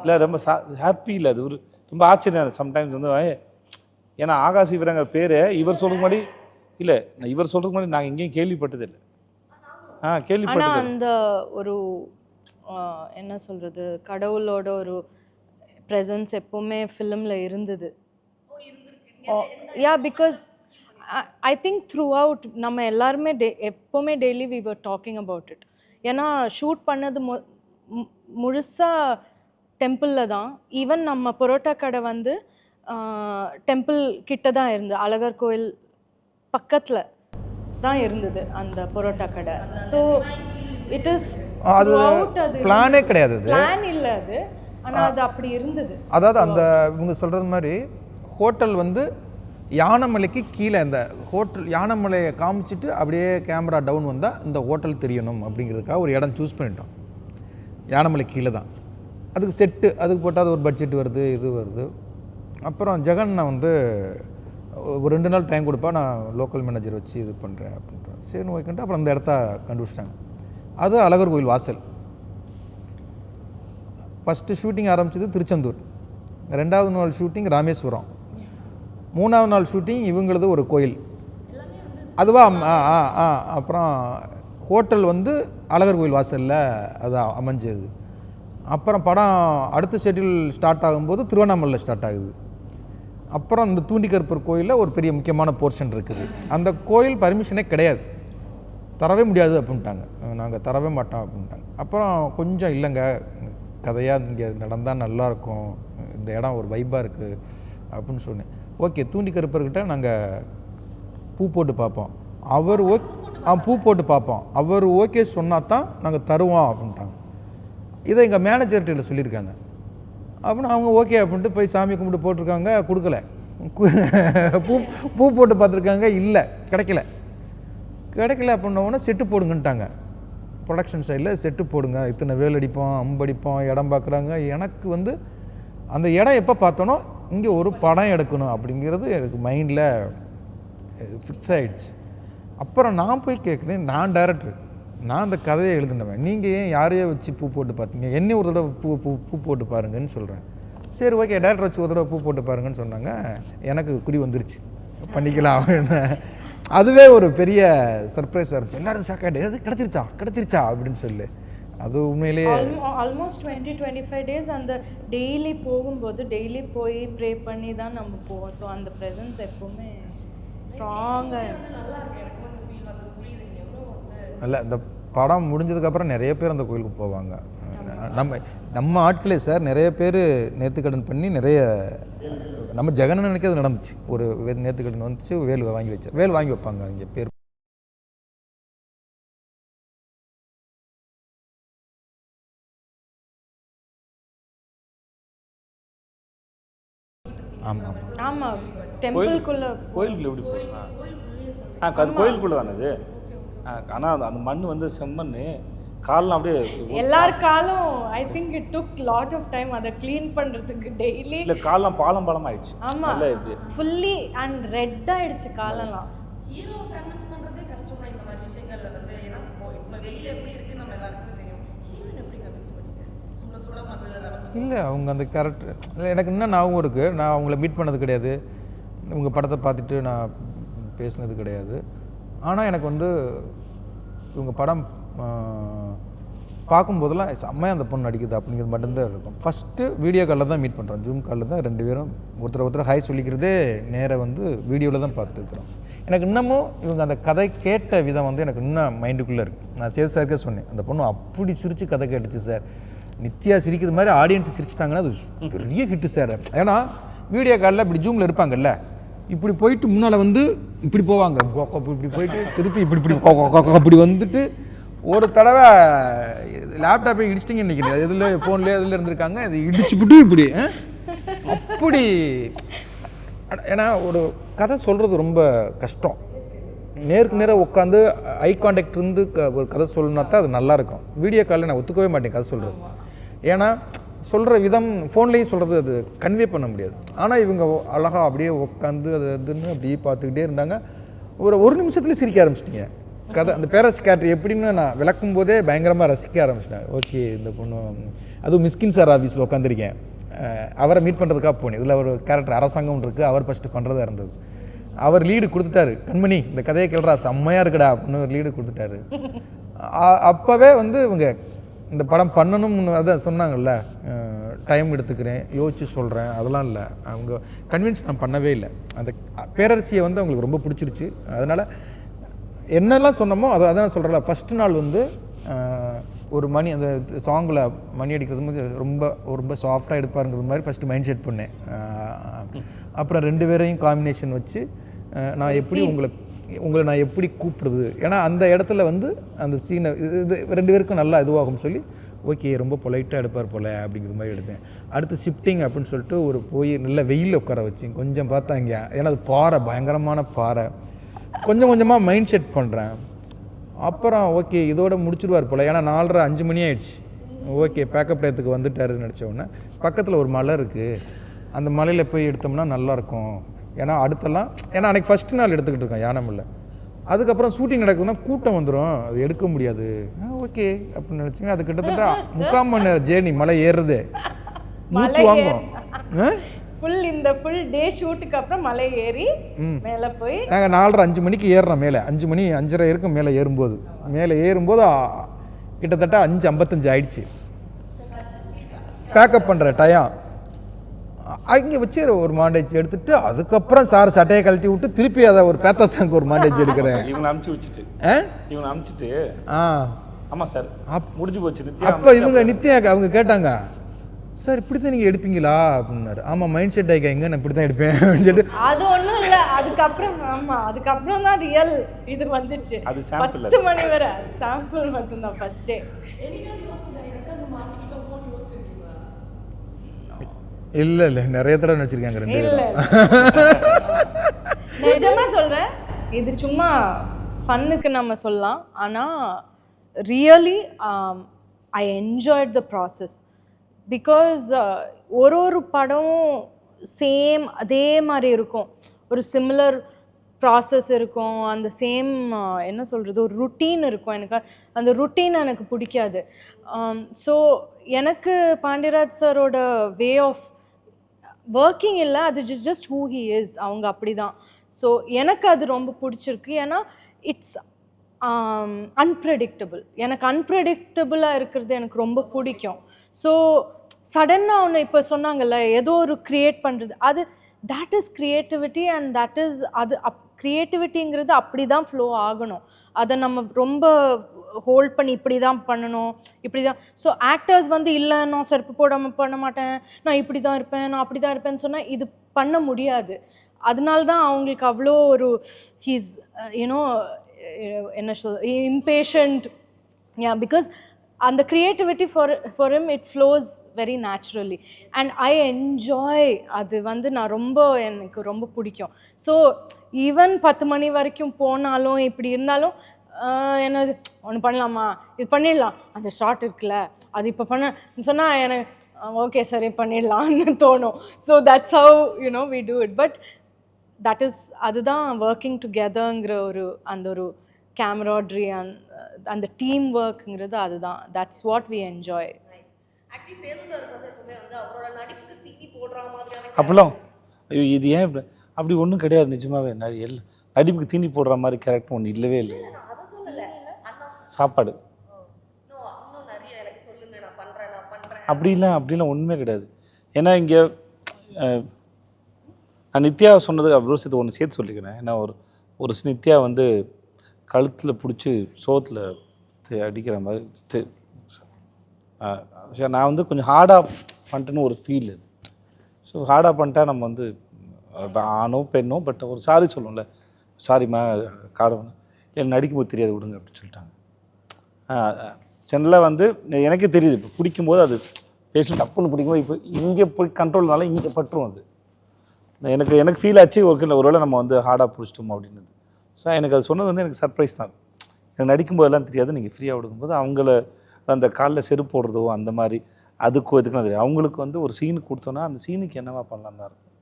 இல்லை ரொம்ப ஹாப்பி இல்லை, அது ஒரு ரொம்ப ஆச்சரியம். சம்டைம்ஸ் வந்து ஏன்னா ஆகாச வீரங்கிற பேர் இவர் சொல்கிற மாதிரி இல்லை, இவர் சொல்கிறதுக்கு முன்னாடி நாங்கள் எங்கேயும் கேள்விப்பட்டதில்லை. கேள்விப்பட்டது. அந்த ஒரு என்ன சொல்கிறது, கடவுளோட ஒரு ப்ரெசன்ஸ் எப்போவுமே ஃபிலிமில் இருந்தது. Because I think throughout நம்ம எல்லாருமே எப்போவுமே daily we were talking about it. ஏன்னா ஷூட் பண்ணது முழுசாக டெம்பிளில் தான். ஈவன் நம்ம பரோட்டா கடை வந்து டெம்பிள் கிட்ட தான் இருந்தது, அழகர் கோயில் பக்கத்தில் தான் இருந்தது அந்த பரோட்டா கடை. ஸோ இட் இஸ் அது பிளானே கிடையாது, பிளான் இல்லை அது, ஆனால் அது அப்படி இருந்தது. அதாவது அந்த இவங்க சொல்கிறது மாதிரி ஹோட்டல் வந்து யானைமலைக்கு கீழே, இந்த ஹோட்டல் யானைமலையை காமிச்சிட்டு அப்படியே கேமரா டவுன் வந்தால் இந்த ஹோட்டல் தெரியணும் அப்படிங்கிறதுக்காக ஒரு இடம் சூஸ் பண்ணிட்டோம். யானைமலை கீழே தான் அதுக்கு செட்டு, அதுக்கு போட்டால் அது ஒரு பட்ஜெட் வருது, இது வருது. அப்புறம் ஜெகன் நான் வந்து ஒரு 2 நாள் டைம் கொடுப்பா, நான் லோக்கல் மேனேஜர் வச்சு இது பண்ணுறேன் அப்படின்றான். சரி ஓகேன்ட்டு அப்புறம் அந்த இடத்த கண்டுபிடிச்சிட்டாங்க. அது அழகர் கோயில் வாசல். ஃபஸ்ட்டு ஷூட்டிங் ஆரம்பிச்சது திருச்செந்தூர், 2வது நாள் ஷூட்டிங் ராமேஸ்வரம், 3வது நாள் ஷூட்டிங் இவங்களது ஒரு கோயில். அதுவா அப்புறம் ஹோட்டல் வந்து அழகர் கோயில் வாசலில் அது அமைஞ்சது. அப்புறம் படம் அடுத்த ஷெட்யூல் ஸ்டார்ட் ஆகும்போது திருவண்ணாமலையில் ஸ்டார்ட் ஆகுது. அப்புறம் இந்த தூண்டிகருப்பர் கோயிலில் ஒரு பெரிய முக்கியமான போர்ஷன் இருக்குது. அந்த கோயில் பர்மிஷனே கிடையாது, தரவே முடியாது அப்படின்ட்டாங்க. நாங்கள் தரவே மாட்டோம் அப்படின்ட்டாங்க. அப்புறம் கொஞ்சம் இல்லைங்க, கதையாக இங்கே நடந்தால் நல்லாயிருக்கும், இந்த இடம் ஒரு வைப்பாக இருக்குது அப்படின்னு சொன்னேன். ஓகே, தூண்டிகருப்பர்கிட்ட நாங்கள் பூ போட்டு பார்ப்போம், அவர் பூ போட்டு பார்ப்போம், அவர் ஓகே சொன்னால் தான் நாங்கள் தருவோம் அப்படின்ட்டாங்க. இதை எங்கள் மேனேஜர்கிட்ட சொல்லியிருக்காங்க. அப்படின்னு அவங்க ஓகே அப்படின்ட்டு போய் சாமி கும்பிட்டு போட்டிருக்காங்க, கொடுக்கல. பூ போட்டு பார்த்துருக்காங்க, இல்லை கிடைக்கல அப்படின்னோடனே செட்டு போடுங்கன்ட்டாங்க. ப்ரொடக்ஷன் சைடில் செட்டு போடுங்க, இத்தனை வேல் அடிப்போம், அம்படிப்போம், இடம் பார்க்குறாங்க. எனக்கு வந்து அந்த இடம் எப்போ பார்த்தோன்னோ இங்கே ஒரு படம் எடுக்கணும் அப்படிங்கிறது எனக்கு மைண்டில் ஃபிக்ஸ் ஆகிடுச்சு. அப்புறம் நான் போய் கேட்குறேன், நான் டைரக்டர், நான் அந்த கதையை எழுதுனவன், நீங்கள் ஏன் யாரையோ வச்சு பூ போட்டு பார்த்தீங்க, என்னையும் ஒரு தடவை பூ போட்டு பாருங்கன்னு சொல்கிறேன். சரி ஓகே, டேரக்டர் வச்சு ஒரு தடவை பூ போட்டு பாருங்கன்னு சொன்னாங்க. எனக்கு குறி வந்துருச்சு, பண்ணிக்கலாம் அப்படின்னு. அதுவே ஒரு பெரிய சர்ப்ரைஸாக இருந்துச்சு. எல்லோரும் ஷாக்காக எது கிடச்சிருச்சா அப்படின்னு சொல்லி. அது உண்மையிலேயே ஆல்மோஸ்ட் 20-25 டேஸ் அந்த டெய்லி போகும்போது டெய்லி போய் ப்ரே பண்ணி தான் நம்ம போவோம். ஸோ அந்த ப்ரெசன்ஸ் எப்போவுமே ஸ்ட்ராங்காக இல்லை. இந்த படம் முடிஞ்சதுக்கப்புறம் நிறைய பேர் அந்த கோயிலுக்கு போவாங்க. நம்ம ஆட்களே சார் நிறைய பேர் நேர்த்திக்கடன் பண்ணி நிறைய நம்ம ஜெகன் நினைக்கிறது நடந்துச்சு. ஒரு நேர்த்திக்கடன் வந்துச்சு, வேல் வாங்கி வச்சேன். வேல் வாங்கி வைப்பாங்க இங்கே பேர். ஆமாம் ஆமாம் டெம்பிள்குள்ளே கோயிலுக்குள்ள எப்படி போகலாம்? அது கோயிலுக்குள்ளே தானே இது. ஆனால் அந்த மண் வந்து செம்மண், கால்லாம் அப்படியே எல்லார் காலும் I think it took lot of time அதை க்ளீன் பண்ணுறதுக்கு டெய்லி. இல்லை கால்லாம் பாலம் ஆயிடுச்சு. ஆமாம் எப்படி ஃபுல்லி அண்ட் ரெட் ஆயிடுச்சு காலெல்லாம். ஹீரோ கன்வின்ஸ் பண்ணுறதே கஷ்டமா இந்த மாதிரி விஷயங்கள்ல வந்து. ஏன்னா இப்போ வெளியில் எப்படி இருக்குது நம்ம எல்லாருக்கும் தெரியும். ஹீரோயின் எப்படி கன்வின்ஸ் பண்ணிட்டு சுட மகளிர் இல்லை அவங்க அந்த கேரக்டர் இல்லை எனக்கு இன்னும் ஞாபகம் இருக்குது. நான் அவங்கள மீட் பண்ணது கிடையாது, உங்கள் படத்தை பார்த்துட்டு நான் பேசினது கிடையாது. ஆனால் எனக்கு வந்து இவங்க படம் பார்க்கும்போதெல்லாம் செம்மையாக அந்த பொண்ணு நடிக்குது அப்படிங்கிறது மட்டும்தான் இருக்கும். ஃபஸ்ட்டு வீடியோ காலில் தான் மீட் பண்ணுறோம், ஜூம் காலில் தான் 2 பேரும் ஒருத்தர் ஹாய் சொல்லிக்கிறதே நேராக வந்து வீடியோவில் தான் பார்த்துருக்குறோம். எனக்கு இன்னமும் இவங்க அந்த கதை கேட்ட விதம் வந்து எனக்கு இன்னும் மைண்டுக்குள்ளே இருக்குது. நான் சேது சாருக்கே சொன்னேன், அந்த பொண்ணு அப்படி சிரித்து கதை கேட்டுச்சு சார், நித்யா சிரிக்கிறது மாதிரி ஆடியன்ஸ் சிரிச்சிட்டாங்கன்னா அது பெரிய ஹிட்டு சார். ஏன்னா வீடியோ காலில் இப்படி ஜூமில் இருப்பாங்கல்ல, இப்படி போயிட்டு முன்னால் வந்து இப்படி போவாங்க, இப்படி போயிட்டு திருப்பி இப்படி அப்படி வந்துட்டு ஒரு தடவை லேப்டாப்பை இடிச்சிட்டிங்க நினைக்கிறேன், இதில் ஃபோன்லேயே இதில் இருந்திருக்காங்க, இது இடிச்சுப்பிட்டு இப்படி அப்படி. ஏன்னா ஒரு கதை சொல்கிறது ரொம்ப கஷ்டம். நேருக்கு நேராக உட்காந்து ஐ கான்டாக்ட் இருந்து ஒரு கதை சொல்லணுன்னா தான் அது நல்லாயிருக்கும். வீடியோ காலில் நான் ஒத்துக்கவே மாட்டேன் கதை சொல்கிறது. ஏன்னா சொல்கிற விதம் ஃபோன்லேயும் சொல்கிறது அது கன்வே பண்ண முடியாது. ஆனால் இவங்க அழகாக அப்படியே உட்காந்து அது அதுன்னு அப்படியே பார்த்துக்கிட்டே இருந்தாங்க. ஒரு நிமிஷத்துலேயே சிரிக்க ஆரம்பிச்சிட்டிங்க. கதை அந்த பேரஸ் கேரக்டர் எப்படின்னு நான் விளக்கும் போதே பயங்கரமாக ரசிக்க ஆரம்பிச்சிட்டேன். ஓகே இந்த பொண்ணு, அதுவும் மிஸ்கின் சார் ஆஃபீஸில் உட்காந்துருக்கேன், அவரை மீட் பண்ணுறதுக்காக போனேன். இதில் ஒரு கேரக்டர் அரசாங்கம் இருக்குது, அவர் ஃபஸ்ட்டு பண்ணுறதா இருந்தது. அவர் லீடு கொடுத்துட்டாரு, கண்மணி இந்த கதையை கேள்றா செம்மையாக இருக்குடா அப்படின்னு ஒரு லீடு கொடுத்துட்டாரு. அப்போவே வந்து இவங்க இந்த படம் பண்ணணும்னு அதான் சொன்னாங்கல்ல, டைம் எடுத்துக்கிறேன், யோசிச்சு சொல்கிறேன், அதெல்லாம் இல்லை. அவங்க கன்வின்ஸ் நான் பண்ணவே இல்லை. அந்த பேரரசியை வந்து அவங்களுக்கு ரொம்ப பிடிச்சிருச்சு. அதனால் என்னெல்லாம் சொன்னமோ அதான் சொல்கிறல. ஃபஸ்ட்டு நாள் வந்து ஒரு மணி அந்த சாங்கில் மணி அடிக்கிறது வந்து ரொம்ப சாஃப்டாக எடுப்பாருங்கிறது மாதிரி ஃபஸ்ட்டு மைண்ட் செட் பண்ணேன். அப்புறம் 2 பேரையும் காம்பினேஷன் வச்சு நான் எப்படி உங்களை நான் எப்படி கூப்பிடுது, ஏன்னா அந்த இடத்துல வந்து அந்த சீனை இது 2 பேருக்கும் நல்லா இதுவாகும் சொல்லி ஓகே ரொம்ப பொலைட்டாக எடுப்பார் போல் அப்படிங்கிற மாதிரி எடுத்தேன். அடுத்து ஷிஃப்டிங் அப்படின்னு சொல்லிட்டு ஒரு போய் நல்ல வெயிலில் உட்கார வச்சு கொஞ்சம் பார்த்தாங்க, ஏன்னா அது பாறை, பயங்கரமான பாறை. கொஞ்சம் கொஞ்சமாக மைண்ட் செட் பண்ணுறேன். அப்புறம் ஓகே இதோட முடிச்சுடுவார் போல், ஏன்னா 4:30 5 மணி ஆயிடுச்சு. ஓகே பேக்கப் டயத்துக்கு வந்துட்டாருன்னு நினச்ச உடனே பக்கத்தில் ஒரு மலை இருக்குது, அந்த மலையில் போய் எடுத்தோம்னா நல்லாயிருக்கும். ஏன்னா அடுத்தெல்லாம் ஏன்னா அன்றைக்கி ஃபஸ்ட்டு நாள் எடுத்துக்கிட்டு இருக்கோம் யானமில்லை. அதுக்கப்புறம் ஷூட்டிங் நடக்குதுன்னா கூட்டம் வந்துடும், அது எடுக்க முடியாது. ஓகே அப்படின்னு நினச்சிங்க. அது கிட்டத்தட்ட 3/4 மணி நேரம் ஜேர்னி, மலை ஏறுறதே மூச்சு வாங்கும். ஃபுல் டே ஷூட்டுக்கு அப்புறம் மலை ஏறி மேலே போய் நாங்கள் 4:30 5 மணிக்கு ஏறுறோம் மேலே. 5 மணி 5:30 இருக்கும் மேலே ஏறும்போது கிட்டத்தட்ட 5:55 ஆயிடுச்சு. பேக்கப் பண்ணுற டயம் அங்கே வச்சு ஒரு மாண்டேஜ் எடுத்துட்டு அதுக்கப்புறம் சார் சட்டையை கழட்டி விட்டு திருப்பி அதை ஒரு பேத்தாசாங்க ஒரு மாண்டேஜ் எடுக்கிறேன். இவங்க அனுப்பிச்சிட்டு ஆமாம் சார் முடிஞ்சு போச்சு. அப்போ இவங்க நித்யா அவங்க கேட்டாங்க, சார் இப்படி தான் நீங்கள் எடுப்பீங்களா அப்படின்னாரு. ஆமாம் மைண்ட் செட் ஆகிக்காங்க, நான் இப்படி தான் எடுப்பேன் அப்படின்னு சொல்லிட்டு. அது ஒன்றும் இல்லை, அதுக்கப்புறம் தான் ரியல் இது வந்துச்சு. அது சாம்பிள் 10 மணி வரை சாம்பிள் மட்டும்தான் ஃபர்ஸ்ட் டே. இல்லை நிறைய தடவை நினச்சிருக்காங்க 2 பேரும். நிஜமா சொல்கிறேன், இது சும்மா ஃபன்னுக்கு நம்ம சொல்லலாம். ஆனால் really I enjoyed the process. Because ஒரு படமும் சேம் அதே மாதிரி இருக்கும், ஒரு சிமிலர் ப்ராசஸ் இருக்கும், அந்த சேம் என்ன சொல்கிறது ஒரு ருட்டீன் இருக்கும். எனக்கு அந்த ருட்டீன் எனக்கு பிடிக்காது. ஸோ எனக்கு பாண்டியராஜ் சாரோட வே ஆஃப் ஒர்க்கிங் இல்லை, அது ஜஸ்ட் ஹூ ஹி இஸ், அவங்க அப்படி தான். ஸோ எனக்கு அது ரொம்ப பிடிச்சிருக்கு. ஏன்னா இட்ஸ் அன்ப்ரெடிக்டபிள். எனக்கு அன்ப்ரெடிக்டபிளாக இருக்கிறது எனக்கு ரொம்ப பிடிக்கும். ஸோ சடனாக ஒன்று இப்போ சொன்னாங்கல்ல, ஏதோ ஒரு க்ரியேட் பண்ணுறது, அது that is creativity and that is அது க்ரியேட்டிவிட்டிங்கிறது அப்படி தான் ஃப்ளோ ஆகணும். அதை நம்ம ரொம்ப ஹோல்ட் பண்ணி இப்படி தான் பண்ணணும், இப்படி தான். ஸோ ஆக்டர்ஸ் வந்து இல்லை நான் செருப்பு போடாமல் பண்ண மாட்டேன், நான் இப்படி தான் இருப்பேன், நான் அப்படி தான் இருப்பேன்னு சொன்னால் இது பண்ண முடியாது. அதனால தான் அவங்களுக்கு அவ்வளோ ஒரு ஹீஸ் யூனோ என்ன சொல் impatient. Yeah, because and the creativity for him it flows very naturally and I enjoy அது வந்து நான் ரொம்ப எனக்கு ரொம்ப பிடிக்கும். ஸோ ஈவன் 10 மணி வரைக்கும் போனாலும் இப்படி இருந்தாலும் என்ன ஒன்று பண்ணலாமா, இது பண்ணிடலாம், அந்த ஷார்ட் இருக்குல்ல அது இப்போ பண்ண சொன்னால் எனக்கு ஓகே சரி பண்ணிடலான்னு தோணும். So that's how you know we do it. But that is அதுதான் ஒர்க்கிங் டுகெதர்ங்கிற ஒரு அந்த ஒரு camaraderie and the teamworkங்கிறது அதுதான். that's what we enjoy. Actually Sethu sir வந்து எப்பவுமே வந்து அவரோட நடிப்புக்கு தீனி போடுற மாதிரியான அப்படிலாம் ஐயோ இது ஏன் இப்படி அப்படி ஒன்றும் கிடையாது. நிஜமாவே நடிப்புக்கு தீனி போடுற மாதிரி கேரக்டர் ஒன்று இல்லவே இல்லை. அதை சொல்லலை அண்ணா சாப்பாடு இன்னும் நிறைய எனக்கு சொல்லுங்க நான் பண்றேன் அப்படிலாம் ஒன்றுமே கிடையாது. ஏன்னா இங்கே நான் நித்யா சொன்னது அவ்வளோ சேர்த்து ஒன்று சேர்த்து சொல்லிக்கிறேன். ஏன்னா ஒரு நித்யா வந்து கழுத்தில் பிடிச்சி சோத்தில் அடிக்கிற மாதிரி நான் வந்து கொஞ்சம் ஹார்டாக பண்ணிட்டேன்னு ஒரு ஃபீல் அது. ஸோ ஹார்டாக பண்ணிட்டா நம்ம வந்து ஆணோ பெண்ணோ பட் ஒரு சாரி சொல்லுவோம்ல, சாரிம்மா காரணம் எனக்கு நடிக்கும்போது தெரியாது விடுங்க அப்படின்னு சொல்லிட்டாங்க. ஜெனரலாக வந்து எனக்கே தெரியுது இப்போ பிடிக்கும்போது அது பேசணும் டப்புன்னு பிடிக்கும்போது இப்போ இங்கே போய் கண்ட்ரோல்னால இங்கே பட்டுரும். அது எனக்கு ஃபீல் ஆச்சு ஒருவேளை நம்ம வந்து ஹார்டாக பிடிச்சிட்டோம் அப்படின்னு. ஸோ எனக்கு அது சொன்னது வந்து எனக்கு சர்ப்ரைஸ் தான். எனக்கு நடிக்கும்போதெல்லாம் தெரியாது. நீங்கள் ஃப்ரீயாக விடுக்கும்போது அவங்கள அந்த காலில் செருப்பு போடுறதோ அந்த மாதிரி அதுக்கும் இதுக்கும் தெரியும். அவங்களுக்கு வந்து ஒரு சீனுக்கு கொடுத்தோன்னா அந்த சீனுக்கு என்னவா பண்ணலாம் தான் இருக்கும்.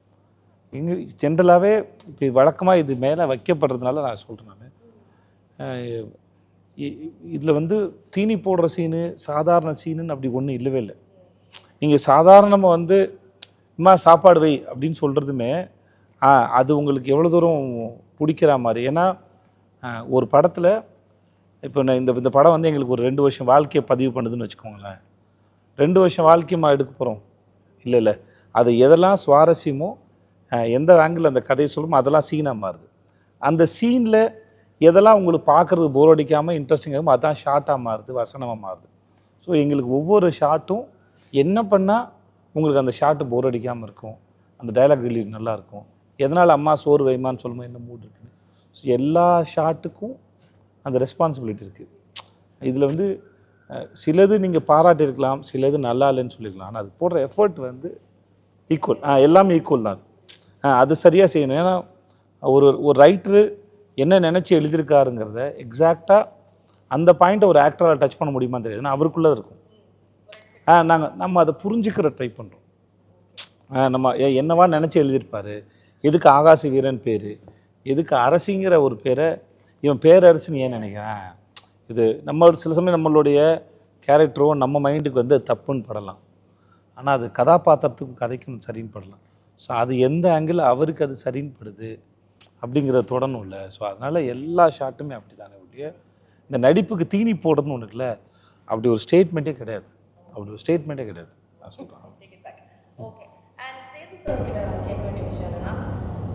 இங்கே ஜென்ரலாகவே இப்போ வழக்கமாக இது மேலே வைக்கப்படுறதுனால நான் சொல்கிறேன். நான் இதில் வந்து தீனி போடுற சீனு சாதாரண சீனுன்னு அப்படி ஒன்றும் இல்லவே இல்லை. நீங்கள் சாதாரணமாக வந்து இம்மா சாப்பாடு வை அப்படின்னு சொல்கிறதுமே அது உங்களுக்கு எவ்வளோ தூரம் பிடிக்கிற மாதிரி. ஏன்னா ஒரு படத்தில் இப்போ இந்த படம் வந்து எங்களுக்கு ஒரு 2 வருஷம் வாழ்க்கையை பதிவு பண்ணுதுன்னு வச்சுக்கோங்களேன். 2 வருஷம் வாழ்க்கையமா எடுக்க போகிறோம் இல்லை அது எதெல்லாம் சுவாரஸ்யமோ எந்த ஆங்கிள் அந்த கதையை சொல்லுமோ அதெல்லாம் சீனாக மாறுது. அந்த சீனில் எதெல்லாம் உங்களுக்கு பார்க்குறது போர் அடிக்காமல் இன்ட்ரெஸ்டிங்காகவும் அதான் ஷார்ட்டாக மாறுது, வசனமாக மாறுது. ஸோ எங்களுக்கு ஒவ்வொரு ஷார்ட்டும் என்ன பண்ணால் உங்களுக்கு அந்த ஷார்ட்டு போர் அடிக்காமல் இருக்கும், அந்த டைலாக் டெலிவரி நல்லாயிருக்கும், எதனால் அம்மா சோறு வைமான்னு சொல்லும்போது என்ன மூட் இருக்குன்னு. ஸோ எல்லா ஷார்ட்டுக்கும் அந்த ரெஸ்பான்சிபிலிட்டி இருக்குது. இதில் வந்து சிலது நீங்கள் பாராட்டியிருக்கலாம், சிலது நல்லா இல்லைன்னு சொல்லியிருக்கலாம். ஆனால் அது போடுற எஃபர்ட் வந்து ஈக்குவல், எல்லாமே ஈக்குவல் தான். அது சரியாக செய்யணும். ஏன்னா ஒரு ரைட்டரு என்ன நினச்சி எழுதியிருக்காருங்கிறத எக்ஸாக்டாக அந்த பாயிண்ட்டை ஒரு ஆக்டரால் டச் பண்ண முடியுமான்னு தெரியாது. ஏன்னா அவருக்குள்ளே இருக்கும். நம்ம அதை புரிஞ்சுக்கிற ட்ரை பண்ணுறோம். நம்ம என்னவா நினச்சி எழுதியிருப்பார், எதுக்கு ஆகாச வீரன் பேர், எதுக்கு அரசிங்கிற ஒரு பேரை இவன் பேரரசுன்னு ஏன் நினைக்கிறேன். இது நம்ம சில சமயம் நம்மளுடைய கேரக்டரோ நம்ம மைண்டுக்கு வந்து தப்புன்னு படலாம். ஆனால் அது கதாபாத்திரத்துக்கும் கதைக்கும் சரின்னு படலாம். ஸோ அது எந்த ஆங்கிள் அவருக்கு அது சரின்னு படுது அப்படிங்கிறத தொடணும் இல்லை. ஸோ அதனால் எல்லா ஷாட்டுமே அப்படி தானே ஒழிய இந்த நடிப்புக்கு தீனி போடுறதுன்னு ஒன்று இருக்குல்ல, அப்படி ஒரு ஸ்டேட்மெண்ட்டே கிடையாது. நான் சொல்கிறேன். ஓகே. அண்ட் சேது சார் கிட்ட நான் கேட்க வேண்டிய விஷயம் என்னன்னா,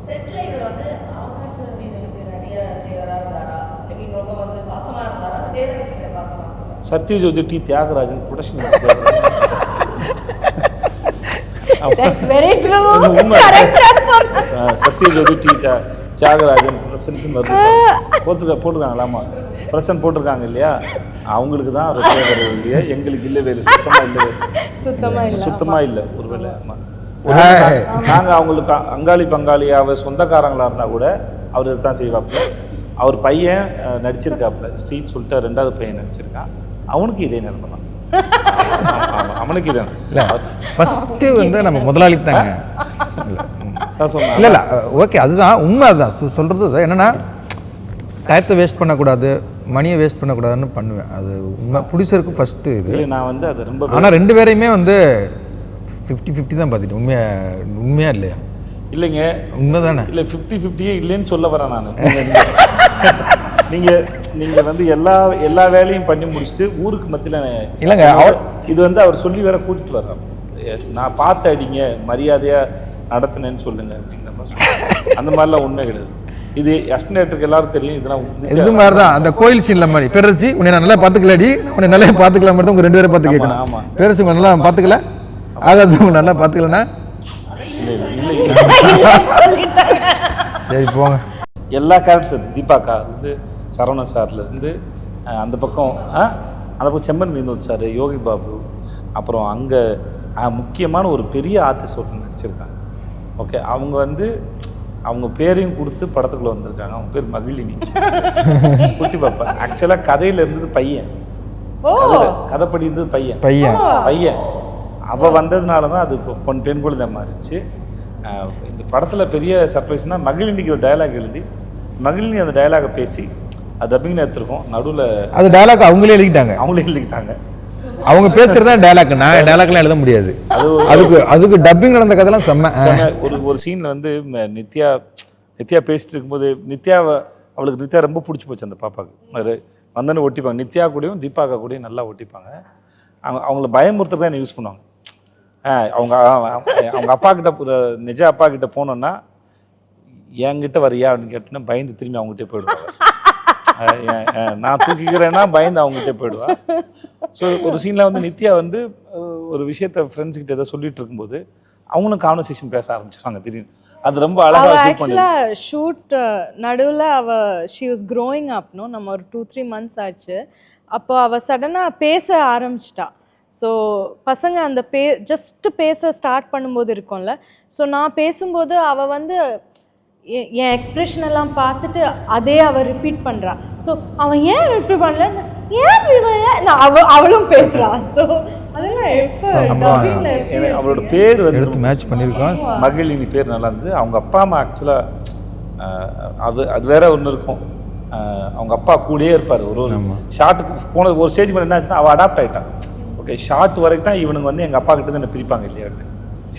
செட்ல இவர் வந்து ஆகாச வீரனுக்கு நிறைய ஃபேவரா இருந்தாரா, ஐ ரொம்ப வந்து பாசமா இருந்தாரா, பேரரசிக்கிட்ட பாசமா இருந்தாரா? Sathyajyothi T Thiagarajan production Sathyajyothi T Thiagarajan presents போட்டிருக்காங்களாமா, பிரசன்ட் போட்டிருக்காங்க இல்லையா, அவங்களுக்கு தான் இல்லையா, எங்களுக்கு இல்லவே இல்லை, சுத்தமாக இல்லை. ஒருவேளை நாங்கள் அவங்களுக்கு அங்காளி பங்காளியாக சொந்தக்காரங்களாக இருந்தால் கூட அவர் தான் செய்வாப்புல. அவர் பையன் நடிச்சிருக்காப்புல, ஸ்ட்ரீட் சொல்லிட்டு 2வது பையன் நடிச்சிருக்கான். அவனுக்கு இதே நிலைமை தான். அவனுக்கு இதான் இல்லை ஃபஸ்ட்டு வந்து நம்ம முதலாளி தாங்க. இல்லை ஓகே, அதுதான் உண்மை. அதுதான் சொல்கிறது என்னென்னா டயத்தை வேஸ்ட் பண்ணக்கூடாது, மணியை வேஸ்ட் பண்ணக்கூடாதுன்னு பண்ணுவேன். அது உண்மை. ப்ரொடியூசருக்கு ஃபஸ்ட்டு இது. நான் வந்து அது ரொம்ப ஆனால் 2 பேரையுமே வந்து 50-50 தான் பார்த்துட்டு. உண்மையா இல்லையா? இல்லைங்க, உண்மை தானே. இல்லை 50-50 இல்லைன்னு சொல்ல வரேன் நான். நீங்கள் வந்து எல்லா வேலையும் பண்ணி முடிச்சுட்டு ஊருக்கு மத்தியில் இல்லைங்க, இது வந்து அவர் சொல்லி வேற கூட்டிகிட்டு வர்றான். நான் பார்த்து அடிங்க, மரியாதையாக நடத்தினேன்னு சொல்லுங்க அப்படிங்கிற மாதிரி சொல்லுவேன். அந்த மாதிரிலாம் உண்மை கிடையாது. இது அஸ்டேட்டருக்கு எல்லாரும் தெரியும். இதெல்லாம் இது மாதிரி தான் அந்த கோயில் சீனில் மாதிரி பெருசி உன்னை நான் நல்லா பார்த்துக்கலடி, உன்னை நல்லா பார்த்துக்கலாம் மாதிரி தான் உங்கள் 2 பேரை பார்த்து கேட்கணும். ஆமாம். பெருசு உங்களை நல்லா பார்த்துக்கல, ஆகாசம் உங்களை நல்லா பார்த்துக்கலண்ணா. சரி போங்க. எல்லா கேரக்டர்ஸ் தீபாக்கா இருந்து சரவணன் சார்லேருந்து அந்த பக்கம் செம்மன் வினோத் சார், யோகி பாபு, அப்புறம் அங்கே முக்கியமான ஒரு பெரிய ஆர்டிஸ்ட் ஒருத்தர் நடிச்சிருக்காங்க. ஓகே, அவங்க வந்து அவங்க பேரையும் கொடுத்து படத்துக்குள்ளே வந்திருக்காங்க. அவங்க பேர் மகிழினி, குட்டி பாப்பா. ஆக்சுவலாக கதையில் இருந்தது பையன், கதைப்படி இருந்தது பையன். அவள் வந்ததுனால தான் அது பெண் குழந்தை மாறிடுச்சு. இந்த படத்தில் பெரிய சர்ப்ரைஸ்னால் மகிழினிக்கு ஒரு டயலாக் எழுதி மகிழினி அந்த டயலாகை பேசி அது டப்பிங் எடுத்துருக்கோம். நடுவில் அது டயலாக் அவங்களே எழுதிட்டாங்க. அவங்க பேசுறது தான் டயலாக். நான் டயலாக்லாம் எழுத முடியாது. அதுக்கு டப்பிங் நடந்த கதைலாம் செம்ம. ஒரு சீனில் வந்து நித்யா பேசிட்டு இருக்கும்போது அவளுக்கு நித்யா ரொம்ப பிடிச்சி போச்சு. அந்த பாப்பாவுக்கு வந்தோன்னு ஒட்டிப்பாங்க. நித்யா கூடயும் தீபாக்கா கூடயும் நல்லா ஒட்டிப்பாங்க. அவங்கள பயமுறுத்துறது தான் என்ன யூஸ் பண்ணுவாங்க. அவங்க அப்பா கிட்ட நிஜ அப்பா கிட்ட போனோன்னா என்கிட்ட வரியா அப்படின்னு கேட்டோன்னா பயந்து திரும்பி அவங்ககிட்டே போயிடுவாங்க. நான் தூக்கிக்கிறேன்னா பயந்து அவங்ககிட்டே போயிடுவான். ஸோ ஒரு சீனில் வந்து நித்யா வந்து ஒரு விஷயத்த ஃப்ரெண்ட்ஸ்கிட்ட ஏதோ சொல்லிட்டு இருக்கும்போது அவங்களும் கான்வர்சேஷன் பேச ஆரம்பிச்சிருவாங்க திடீர்னு. அது ரொம்ப அழகாக ஆக்சுவலாக ஷூட் நடுவில் ஷி வாஸ் க்ரோயிங் அப்னோ. நம்ம ஒரு 2-3 months ஆச்சு. அப்போ அவள் சடனாக பேச ஆரம்பிச்சிட்டா. ஸோ பசங்க அந்த ஜஸ்ட் பேச ஸ்டார்ட் பண்ணும்போது இருக்கும்ல. ஸோ நான் பேசும்போது அவள் வந்து என் எக்ஸ்பிரஷன் எல்லாம் பார்த்துட்டு அதே அவள் ரிப்பீட் பண்ணுறா. ஸோ அவன் ஏன் ரிப்பீட் பண்ணல, ஏன் அவளும் பேசுகிறா. ஸோ அவளோட பேர் வந்து எடுத்து மேட்ச் பண்ணியிருக்கோம். மகிழினி பேர் நல்லா இருந்தது. அவங்க அப்பா அம்மா ஆக்சுவலாக அது வேற ஒன்று இருக்கும். அவங்க அப்பா கூடயே இருப்பார். ஒரு ஷார்ட்டுக்கு போன ஒரு ஸ்டேஜ் மேலே என்ன ஆச்சுன்னா அவள் அடாப்ட் ஆகிட்டான். ஓகே, ஷார்ட் வரைக்கும் தான் இவனுங்க வந்து எங்கள் அப்பா கிட்ட இருந்து என்ன பிரிப்பாங்க இல்லையா.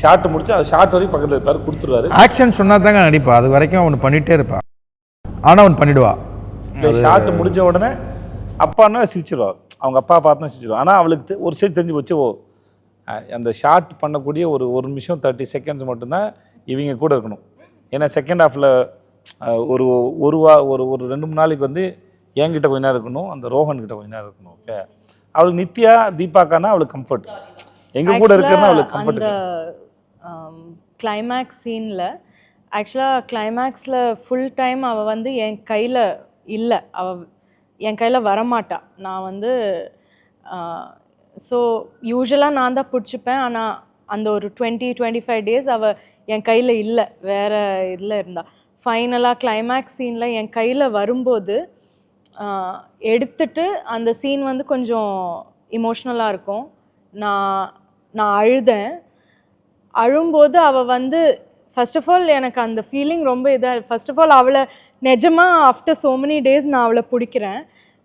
ஷார்ட் முடிச்சு அது ஷார்ட் வரைக்கும் பக்கத்தில் இருப்பார், கொடுத்துருவாரு. ஆக்ஷன் சொன்னா தாங்க நடிப்பா. அது வரைக்கும் அவனு பண்ணிகிட்டே இருப்பா. ஆனால் அவன் பண்ணிடுவா. ஷார்ட் முடிஞ்ச உடனே அப்பான்னா சிரிச்சிடுவா. அவங்க அப்பா பார்த்தா சிரிச்சிடுவா. ஆனால் அவளுக்கு ஒரு ஸ்டேஜ் தெரிஞ்சு போச்சு, அந்த ஷார்ட் பண்ணக்கூடிய ஒரு நிமிஷம் 30 seconds மட்டும்தான் இவங்க கூட இருக்கணும். ஏன்னா செகண்ட் ஹாஃபில் ஒரு 2-3 நாளைக்கு வந்து என்கிட்ட கொஞ்ச நேரம் இருக்கணும், அந்த ரோஹன் கிட்ட கொஞ்ச நேரம் இருக்கணும். ஓகே, அவளுக்கு நித்யா தீபாக்கானா அவளுக்கு கம்ஃபர்ட், எங்கள் கூட இருக்கிறன்னா அவளுக்கு கம்ஃபர்ட். கிளைமேக்ஸ் சீனில் ஆக்சுவலாக கிளைமேக்ஸில் ஃபுல் டைம் அவள் வந்து என் கையில் இல்லை, அவள் என் கையில் வரமாட்டா. நான் வந்து ஸோ யூஸ்வலாக நான் தான் பிடிச்சிப்பேன். ஆனால் அந்த ஒரு 20-25 days அவள் என் கையில் இல்லை, வேறு இதில் இருந்தா. ஃபைனலாக கிளைமேக்ஸ் சீனில் என் கையில் வரும்போது எடுத்துட்டு அந்த சீன் வந்து கொஞ்சம் இமோஷ்னலாக இருக்கும். நான் அழுதேன். அழும்போது அவள் வந்து ஃபர்ஸ்ட் ஆஃப் ஆல் எனக்கு அந்த ஃபீலிங் ரொம்ப இதாக. ஃபர்ஸ்ட் ஆஃப் ஆல் அவளை நிஜமாக ஆஃப்டர் so many days நான் அவளை பிடிக்கிறேன்.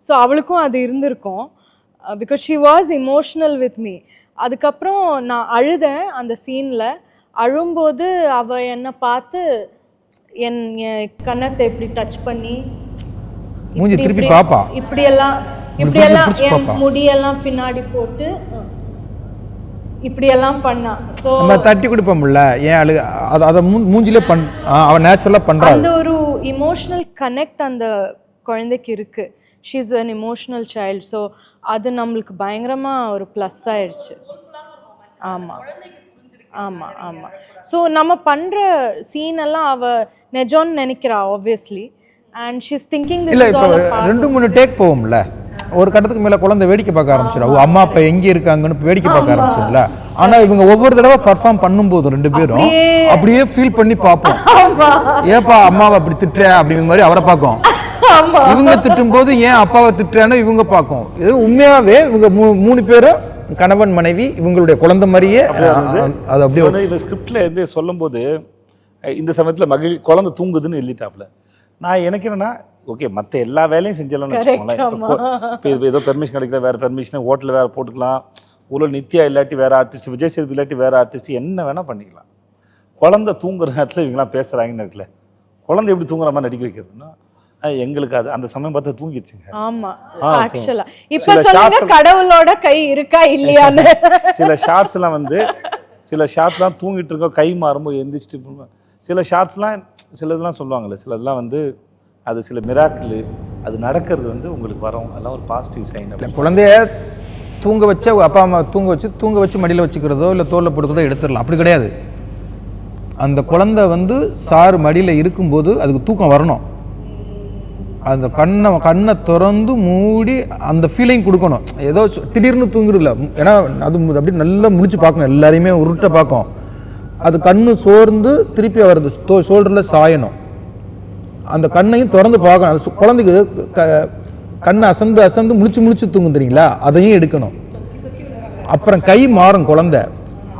ஸோ அவளுக்கும் அது இருந்திருக்கும். Because she was emotional with me. அதுக்கப்புறம் நான் அழுதேன் அந்த சீனில். அழும்போது அவள் என்னை பார்த்து என் கன்னத்தை இப்படி டச் பண்ணி திருப்பி பாப்பா, இப்படியெல்லாம் என் முடியெல்லாம் பின்னாடி போட்டு இப்படியெல்லாம் பண்ணா. ஸோ நம்ம தட்டி கொடுப்போம்ல, ஏன் அழு அதை மூஞ்சிலே அவன் நேச்சுரலாக பண்ணுறான். அந்த ஒரு இமோஷனல் கனெக்ட் அந்த குழந்தைக்கு இருக்குது. She is an emotional child. So அது நம்மளுக்கு பயங்கரமாக ஒரு ப்ளஸ் ஆயிடுச்சு. ஆமாம் ஆமாம் ஆமாம். ஸோ நம்ம பண்ணுற சீன் எல்லாம் அவள் நெஜோன்னு நினைக்கிறா obviously. And she is thinking இல்லை. இப்போ 2-3 டேக் போகும்ல, ஒரு கட்டத்துக்கு மேலே குழந்தை வேடிக்கை பார்க்க ஆரம்பிச்சிடும். அம்மா அப்பா எங்கே இருக்காங்கன்னு வேடிக்கை பார்க்க ஆரம்பிச்சிடல. ஆனால் இவங்க ஒவ்வொரு தடவை பர்ஃபார்ம் பண்ணும்போது 2 பேரும் அப்படியே ஃபீல் பண்ணி பார்ப்போம். ஏப்பா அம்மாவை அப்படி திட்டுற அப்படிங்கிற மாதிரி அவரை பார்க்கும். இவங்க திட்டும் போது ஏன் அப்பாவை திட்டுறான்னு இவங்க பார்க்கும். இது உண்மையாகவே இவங்க 3 பேரும் கணவன் மனைவி இவங்களுடைய குழந்தை மாதிரியே அது அப்படியே. இந்த ஸ்கிரிப்டில் வந்து சொல்லும்போது இந்த சமயத்தில் குழந்தை தூங்குதுன்னு எழுதிட்டாப்புல. நான் எனக்கு என்னன்னா, ஓகே மற்ற எல்லா வேலையும் செஞ்சிடலாம்னு வச்சுக்கோங்களேன். இப்போ ஏதோ பெர்மிஷன் கிடைக்கல, வேறு பெர்மிஷன் ஹோட்டலில் வேறு போட்டுக்கலாம். ஒரு நித்யா இல்லாட்டி வேறு ஆர்டிஸ்ட், விஜய் சேதுபதி இல்லாட்டி வேறு ஆர்டிஸ்ட், என்ன வேணால் பண்ணிக்கலாம். குழந்தை தூங்குற நேரத்தில் இவங்களாம் பேசுகிறாங்கன்னு இருக்குல்ல, குழந்தை எப்படி தூங்குற மாதிரி நடிக்க வைக்கிறதுன்னா எங்களுக்கு அது அந்த சமயம் பார்த்து தூங்கிடுச்சுங்க. ஆமா ஆக்சுவலா இப்ப சொல்லுங்க கடவுளோட கை இருக்கா இல்லையான்னு. சில ஷார்ட்ஸ்லாம் வந்து சில ஷார்ட்ஸ்லாம் தூங்கிட்டு இருக்கோம், கை மாறும்போது எந்திரிச்சிட்டு. சில ஷார்ட்ஸ்லாம் சிலதெல்லாம் சொல்லுவாங்கள்ல, சிலதெல்லாம் வந்து அது சில மிராக்கிள் அது நடக்கிறது வந்து உங்களுக்கு வரும், அதெல்லாம் ஒரு பாசிட்டிவ் சைன். குழந்தைய தூங்க வச்சு அப்பா அம்மா தூங்க வச்சு மடியில் வச்சுக்கிறதோ இல்லை தோலில் போட்டுக்கிறதோ எடுத்துடலாம். அப்படி கிடையாது. அந்த குழந்தை வந்து சார் மடியில் இருக்கும்போது அதுக்கு தூக்கம் வரணும். அந்த கண்ணை திறந்து மூடி அந்த ஃபீலிங் கொடுக்கணும். ஏதோ திடீர்னு தூங்குறதில்ல, ஏன்னா அது அப்படி நல்லா முழிச்சு பார்க்கும், எல்லாரையுமே உருட்ட பார்க்கும். அது கண்ணு சோர்ந்து திருப்பி அவரது ஷோல்டரில் சாயணும். அந்த கண்ணையும் திறந்து பார்க்கணும். அது குழந்தைக்கு கண்ணை அசந்து முழிச்சு தூங்கும் தெரியுங்களா, அதையும் எடுக்கணும். அப்புறம் கை மாறும் குழந்தை,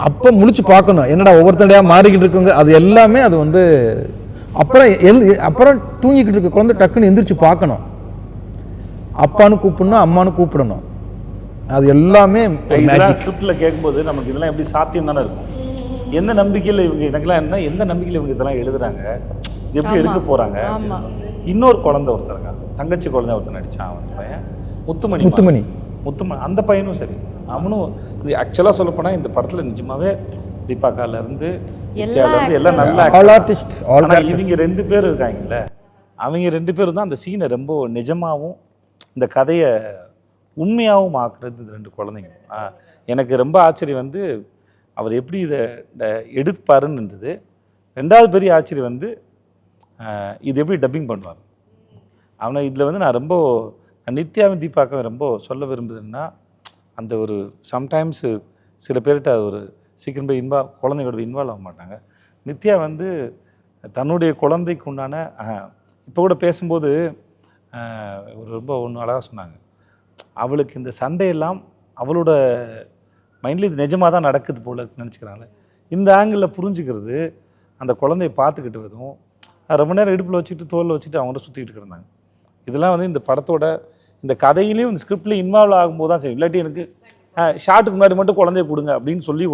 அப்போ முழிச்சு பார்க்கணும், என்னடா ஒவ்வொருத்தடையாக மாறிக்கிட்டு இருக்குங்க. அது எல்லாமே அது வந்து அப்புறம் தூங்கிக்கிட்டு இருக்க குழந்தை டக்குன்னு எந்திரிச்சு பார்க்கணும். அப்பான்னு கூப்பிடணும், அம்மானு கூப்பிடணும். அது எல்லாமே ஸ்கிரிப்டில் கேட்கும்போது நமக்கு இதெல்லாம் எப்படி சாத்தியம் தானே இருக்கும். எந்த நம்பிக்கையில் இவங்க எனக்குலாம் என்ன, எந்த நம்பிக்கையில் இவங்க இதெல்லாம் எழுதுறாங்க, எப்படி எடுக்க போகிறாங்க. இன்னொரு குழந்தை ஒருத்தருங்க, தங்கச்சி குழந்தை ஒருத்தர் நடித்தான், அவன் பையன் முத்துமணி. அந்த பையனும் சரி, அவனும் இது ஆக்சுவலாக சொல்லப்போனால் இந்த படத்தில் நிஜமாவே தீபாக்காலேருந்து எல்லாம் நல்ல ஆர்டிஸ்ட். இவங்க 2 பேர் இருக்காங்கல்ல, அவங்க 2 பேரும் தான் அந்த சீனை ரொம்ப நிஜமாகவும் இந்த கதையை உண்மையாகவும் ஆக்குறது இந்த 2 குழந்தைங்க. எனக்கு ரொம்ப ஆச்சரியம் வந்து அவர் எப்படி இதை எடுப்பாருன்னு இருந்தது. 2வது பெரிய ஆச்சரியம் வந்து இது எப்படி டப்பிங் பண்ணுவார். அவனை இதில் வந்து நான் ரொம்ப நித்யாவும் தீபாக்காவும் ரொம்ப சொல்ல விரும்புதுன்னா, அந்த ஒரு சம்டைம்ஸு சில பேர்கிட்ட ஒரு சீக்கிரம் போய் குழந்தைங்களோட இன்வால்வ் ஆக மாட்டாங்க. நித்யா வந்து தன்னுடைய குழந்தைக்கு உண்டான இப்போ கூட பேசும்போது ஒரு ரொம்ப ஒன்று அழகாக சொன்னாங்க. அவளுக்கு இந்த சண்டையெல்லாம் அவளோட மைண்டில் இது நிஜமாக தான் நடக்குது போல நினச்சிக்கிறாங்க. இந்த ஆங்கிளில் புரிஞ்சுக்கிறது அந்த குழந்தைய பார்த்துக்கிட்டு வரும். ரொம்ப நேரம் இடுப்பில் வச்சுட்டு தோலில் வச்சுட்டு அவங்கள்ட்ட சுற்றிக்கிட்டு இருந்தாங்க. இதெல்லாம் வந்து இந்த படத்தோட இந்த கதையிலையும் இந்த ஸ்கிரிப்ட்லேயும் இன்வால்வ் ஆகும்போது தான் சரி. இல்லாட்டி எனக்கு ஷார்ட்டுக்கு முன்னாடி மட்டும் குழந்தைய கொடுங்க அப்படின்னு சொல்லி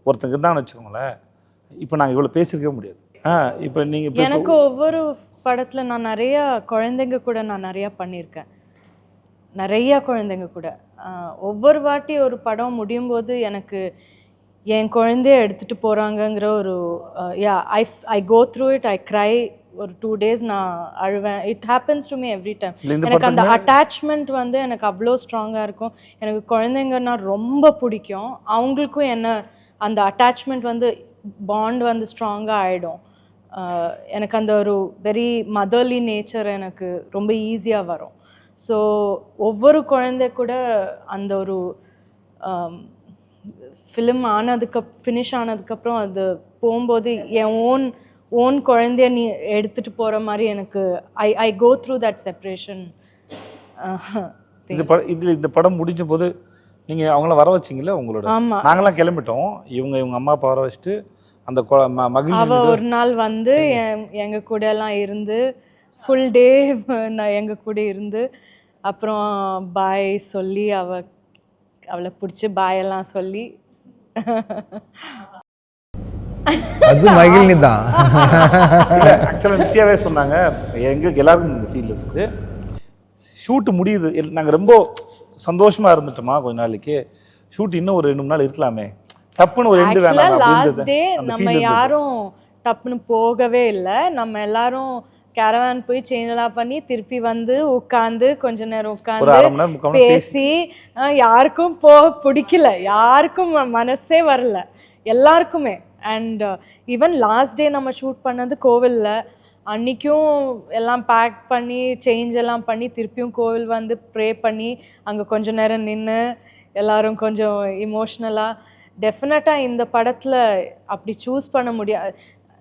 ஒருத்தங்க தான் வச்சுக்கோங்களேன். இப்போ நாங்கள் இவ்வளோ பேசியிருக்கவே முடியாது. இப்போ நீங்கள் எனக்கு ஒவ்வொரு படத்தில் நான் நிறையா குழந்தைங்க கூட நான் நிறையா பண்ணியிருக்கேன். நிறையா குழந்தைங்க கூட ஒவ்வொரு வாட்டி ஒரு படம் முடியும் போது எனக்கு என் குழந்தைய எடுத்துகிட்டு போகிறாங்கங்கிற ஒரு I go through it, I cry. ஒரு 2 days நான் அழுவேன். It happens to me every time. எனக்கு அந்த அட்டாச்மெண்ட் வந்து எனக்கு அவ்வளோ ஸ்ட்ராங்காக இருக்கும். எனக்கு குழந்தைங்கன்னா ரொம்ப பிடிக்கும். அவங்களுக்கும் என்ன அந்த அட்டாச்மெண்ட் வந்து பாண்ட் வந்து ஸ்ட்ராங்காக ஆகிடும். எனக்கு அந்த ஒரு வெரி மதர்லி நேச்சர் எனக்கு ரொம்ப ஈஸியாக வரும். ஸோ ஒவ்வொரு குழந்தை கூட அந்த ஒரு ஃபிலிம் ஃபினிஷ் ஆனதுக்கப்புறம் அது போகும்போது என் ஓன் குழந்தைய நீ எடுத்துகிட்டு போகிற மாதிரி எனக்கு ஐ கோ த்ரூ தட் செப்பரேஷன். இந்த படம் முடிஞ்ச போது நீங்கள் அவங்கள வர வச்சிங்களா உங்களோட? ஆமாம், நாங்களாம் கிளம்பிட்டோம். இவங்க அம்மா அப்பா வர வச்சுட்டு அந்த அவ ஒரு நாள் வந்து எங்கள் கூட எல்லாம் இருந்து ஃபுல் டே நான் எங்கள் கூட இருந்து அப்புறம் பாய் சொல்லி அவளை பிடிச்சி பாயெல்லாம் சொல்லி அது மகிழ்ச்சி தான். ஆக்சுவலாக நித்யாவே சொன்னாங்க, எங்களுக்கு எல்லாருக்கும் இந்த ஃபீல் இருக்குது. ஷூட்டு முடியுது, நாங்கள் ரொம்ப சந்தோஷமாக இருந்துட்டோமா கொஞ்ச நாளைக்கு. ஷூட் இன்னும் ஒரு 2-3 நாள் இருக்கலாமே, டப்புன்னு ஒரு எண்டு வேணாம். லாஸ்ட் டே நம்ம யாரும் டப்புன்னு போகவே இல்லை. நம்ம எல்லாரும் கேரவான் போய் சேஞ்ச் எல்லாம் பண்ணி திருப்பி வந்து உட்காந்து கொஞ்ச நேரம் உட்காந்து பேசி யாருக்கும் பிடிக்கல, யாருக்கும் மனசே வரல எல்லாருக்குமே. அண்ட் ஈவன் லாஸ்ட் டே நம்ம ஷூட் பண்ணது கோவிலில், அன்றைக்கும் எல்லாம் பேக் பண்ணி சேஞ்ச் எல்லாம் பண்ணி திருப்பியும் கோவில் வந்து ப்ரே பண்ணி அங்கே கொஞ்ச நேரம் நின்று எல்லோரும் கொஞ்சம் இமோஷ்னலாக. டெஃபினட்டாக இந்த படத்தில் அப்படி சூஸ் பண்ண முடியாது.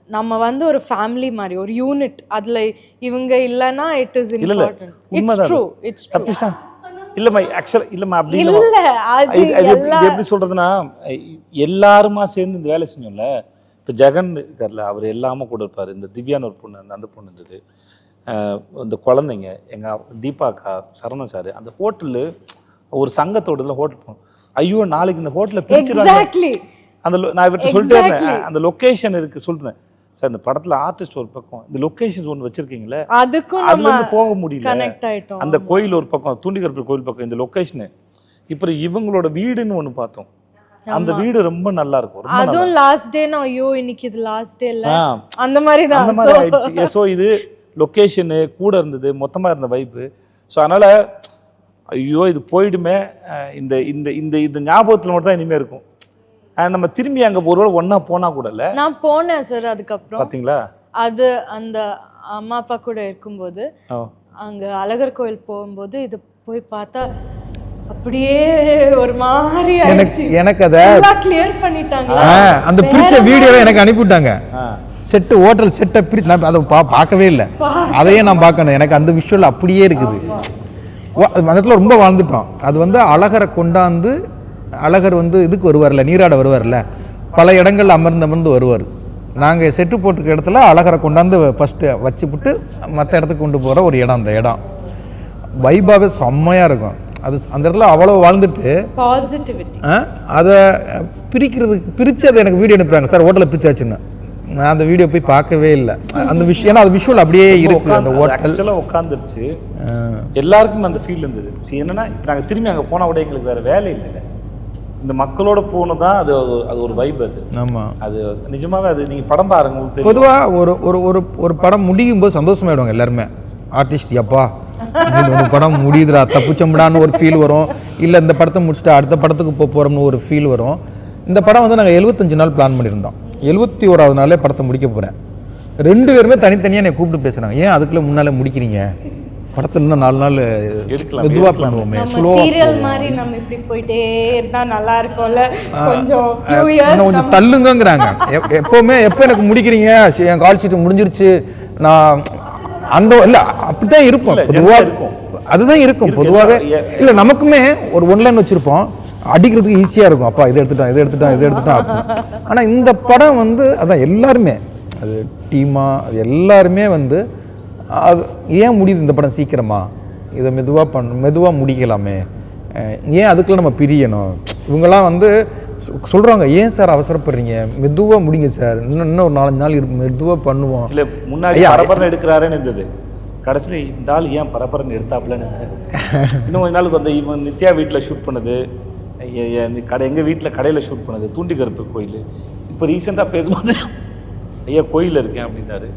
நம்ம வந்து ஒரு ஃபேமிலி மாதிரி ஒரு யூனிட். அதில் இவங்க இல்லைன்னா it is important. It's true, it's true. இல்லைம்மா ஆக்சுவலாக இல்லைம்மா அப்படி இல்லை. அது எப்படி சொல்கிறதுனா, எல்லாருமா சேர்ந்து இந்த வேலை செஞ்சோம்ல. இப்போ ஜெகன் இருக்கார்ல, அவர் எல்லாமே கூட இருப்பார். இந்த திவ்யான்னு ஒரு பொண்ணு, அந்த பொண்ணு இருந்தது, இந்த குழந்தைங்க, எங்கள் தீபாக்கா, சரவணன் சார், அந்த ஹோட்டலு ஒரு சங்கத்தோட ஹோட்டல் போகணும். ஐயோ நாளைக்கு இந்த ஹோட்டலில் பிரிச்சுருவாங்க. அந்த நான் இவர்கிட்ட சொல்லிட்டே இருந்தேன், அந்த லொக்கேஷன் இருக்குது சொல்லிட்டேன் சார். இந்த படத்தில் ஆர்டிஸ்ட் ஒரு பக்கம், இந்த லொக்கேஷன்ஸ் ஒன்று வச்சுருக்கீங்களே, அதுலேருந்து போக முடியல. அந்த கோயில் ஒரு பக்கம், தூண்டிகருப்பு கோயில் பக்கம் இந்த லொக்கேஷனு. இப்போ இவங்களோட வீடுன்னு ஒன்று பார்த்தோம். அந்த வீடு ரொம்ப நல்லா இருக்கும், ரொம்ப நல்லா அதுவும் லாஸ்ட் டேனா ஐயோ இன்னைக்கு இது லாஸ்ட் டே இல்ல இருக்கும். அந்த மாதிரி தான் அந்த மாதிரி ஆயிடுச்சு. ஸோ இது லொக்கேஷனு கூட இருந்தது, மொத்தமாக இருந்த வைப்பு. ஸோ அதனால் ஐயோ இது போயிடுமே, இந்த இந்த இந்த இந்த ஞாபகத்தில் மட்டும் தான் இனிமேல் இருக்கும். நம்ம திரும்பி அங்கே ஒருவேளை ஒன்றா போனால் கூட இல்லை. நான் போனேன் சார் அதுக்கப்புறம். பார்த்தீங்களா? அது அந்த அம்மா அப்பா கூட இருக்கும்போது அங்க அழகர் கோயில் போகும்போது இது போய் பார்த்தா அப்படியே ஒரு மாதிரி எனக்கு அதை கிளியர் பண்ணிட்டாங்க. அந்த பிரிச்ச வீடியோவை எனக்கு அனுப்பிவிட்டாங்க. செட்டு ஹோட்டல் செட்டை பிரிச்சு நான் அதை பார்க்கவே இல்லை, அதையே நான் பார்க்கணும். எனக்கு அந்த விஷுவல் அப்படியே இருக்குது. அந்த இடத்துல ரொம்ப வாழ்ந்துட்டோம். அது வந்து அழகரை கொண்டாந்து அழகர் வந்து இதுக்கு வருவார்ல, நீராட வருவார்ல, பல இடங்கள் அமர்ந்து வருவார். நாங்கள் செட்டு போட்டுக்க இடத்துல அழகரை கொண்டாந்து ஃபஸ்ட்டு வச்சுவிட்டு மற்ற இடத்துக்கு கொண்டு போகிற ஒரு இடம். அந்த இடம் வைபாவே செம்மையாக இருக்கும். அது அந்த இடத்துல அவ்வளோ வாழ்ந்துட்டு பாசிட்டிவிட்டி அதை பிரித்து அதை எனக்கு வீடியோ அனுப்புறாங்க. சார் ஹோட்டலில் பிரிச்சாச்சுன்னு நான் அந்த வீடியோ போய் பார்க்கவே இல்லை. அந்த விஷயம் ஏன்னா அது விஷுவல் அப்படியே இருக்கு. அந்த ஹோட்டல் ஆக்சுவலாக உட்காந்துருச்சு, எல்லாருக்கும் அந்த ஃபீல் இருந்தது. என்னன்னா இப்போ நாங்கள் திரும்பி அங்கே போனால் கூட எங்களுக்கு வேறு வேலை இல்லை, இந்த மக்களோட போகணும் தான். அது அது ஒரு வைப். அது ஆமாம், அது நிஜமாவே அது நீங்கள் படம் பாருங்க உங்களுக்கு. பொதுவாக ஒரு ஒரு ஒரு ஒரு படம் முடியும் போது சந்தோஷமாயிடுவாங்க எல்லாருமே. ஆர்டிஸ்ட் எப்பா ஒரு படம் முடியுதுரா தப்புச்சம்படான்னு ஒரு ஃபீல் வரும். இல்லை இந்த படத்தை முடிச்சுட்டு அடுத்த படத்துக்கு போகிறோம்னு ஒரு ஃபீல் வரும். இந்த படம் வந்து நாங்கள் 75 நாள் பிளான் பண்ணியிருந்தோம். 71வது நாளே படத்தை முடிக்க போகிறேன். 2 பேருமே தனித்தனியாக என்னை கூப்பிட்டு பேசுகிறாங்க, ஏன் அதுக்குள்ளே முன்னாலே முடிக்கிறீங்க, படத்தில் இன்னும் 4 நாள் மெதுவாக பண்ணுவோமே, சீரியல் மாதிரி நம்ம இப்படி போயிட்டே இருந்தா நல்லா இருக்கும்ல, கொஞ்சம் தள்ளுங்கிறாங்க. எப்போவுமே எப்போ எனக்கு முடிக்கிறீங்க, என் கால் ஷீட் முடிஞ்சிருச்சு, நான் அந்த இல்லை அப்படித்தான் இருப்போம் பொதுவாக. அதுதான் இருக்கும் பொதுவாகவே. இல்லை நமக்குமே ஒரு ஒன்லைன் வச்சுருப்போம், அடிக்கிறதுக்கு ஈஸியாக இருக்கும். அப்பா இதை எடுத்துட்டான். ஆனால் இந்த படம் வந்து அதான் எல்லாருமே அது டீமாக அது எல்லாருமே வந்து அது ஏன் முடியுது இந்த படம் சீக்கிரமா, இதை மெதுவாக முடிக்கலாமே, ஏன் அதுக்குள்ள நம்ம பிரியணும். இவங்கெல்லாம் வந்து சொல்கிறாங்க, ஏன் சார் அவசரப்படுறீங்க, மெதுவாக முடிங்க சார், இன்னும் ஒரு 4-5 நாள் இருக்கு, மெதுவாக பண்ணுவோம். இல்லை முன்னாடி பரபரன்னு எடுக்கிறாருன்னு இருந்தது, கடைசியில் இந்த ஆள் ஏன் பரபரன்னு எடுத்தாப்புலன்னு இருந்தது. இன்னும் கொஞ்ச நாளுக்கு வந்து இவன் நித்யா வீட்டில் ஷூட் பண்ணது, எங்கள் வீட்டில் கடையில் ஷூட் பண்ணது தூண்டிகருப்பு கோயில். இப்போ ரீசெண்டாக பேசும்போது ஐயா கோயிலில் இருக்கேன் அப்படின்னாரு.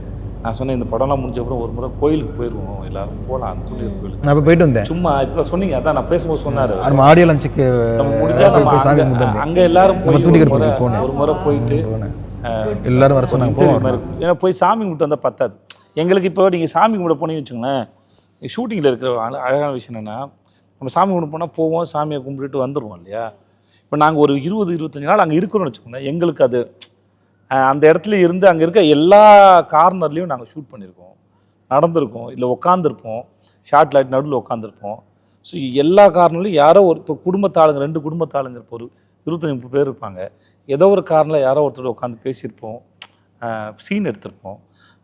நான் சொன்னேன் இந்த படம்லாம் முடிஞ்ச அப்புறம் ஒரு முறை கோயிலுக்கு போயிடுவோம், எல்லாரும் போகலாம் அந்த தூண்டிகர் கோயிலுக்கு. நான் இப்போ போயிட்டு வந்தேன். சும்மா இப்போ சொன்னீங்க, அதான் நான் பேசும்போது சொன்னார், நம்ம ஆடியோ லஞ்சுக்கு அங்கே எல்லாரும் ஒரு முறை போயிட்டு எல்லாரும் வர சொன்னாங்க. ஏன்னா போய் சாமி கும்பிட்டு வந்தால் பத்தாது எங்களுக்கு. இப்போ நீங்கள் சாமி கும்பிட போனீங்கன்னு வச்சுங்களேன், ஷூட்டிங்கில் இருக்கிற அழகான விஷயம் என்னென்னா, நம்ம சாமி கும்பிட போனால் போவோம், சாமியை கும்பிட்டுட்டு வந்துடுவோம் இல்லையா. இப்போ நாங்கள் ஒரு 20-25 நாள் அங்கே இருக்கிறோம்னு வச்சுக்கோங்களேன், எங்களுக்கு அது அந்த இடத்துல இருந்து அங்கே இருக்க எல்லா கார்னர்லேயும் நாங்கள் ஷூட் பண்ணியிருக்கோம், நடந்திருக்கோம், இல்லை உட்காந்துருப்போம், ஷார்ட் லைட் நடுவில் உட்காந்துருப்போம். ஸோ எல்லா கார்னர்லையும் யாரோ ஒரு இப்போ குடும்பத்தாளுங்க 2 குடும்பத்தாளுங்க இருப்போம், ஒரு 25-30 பேர் இருப்பாங்க. ஏதோ ஒரு கார்னில் யாரோ ஒருத்தர் உட்காந்து பேசியிருப்போம், சீன் எடுத்திருப்போம்.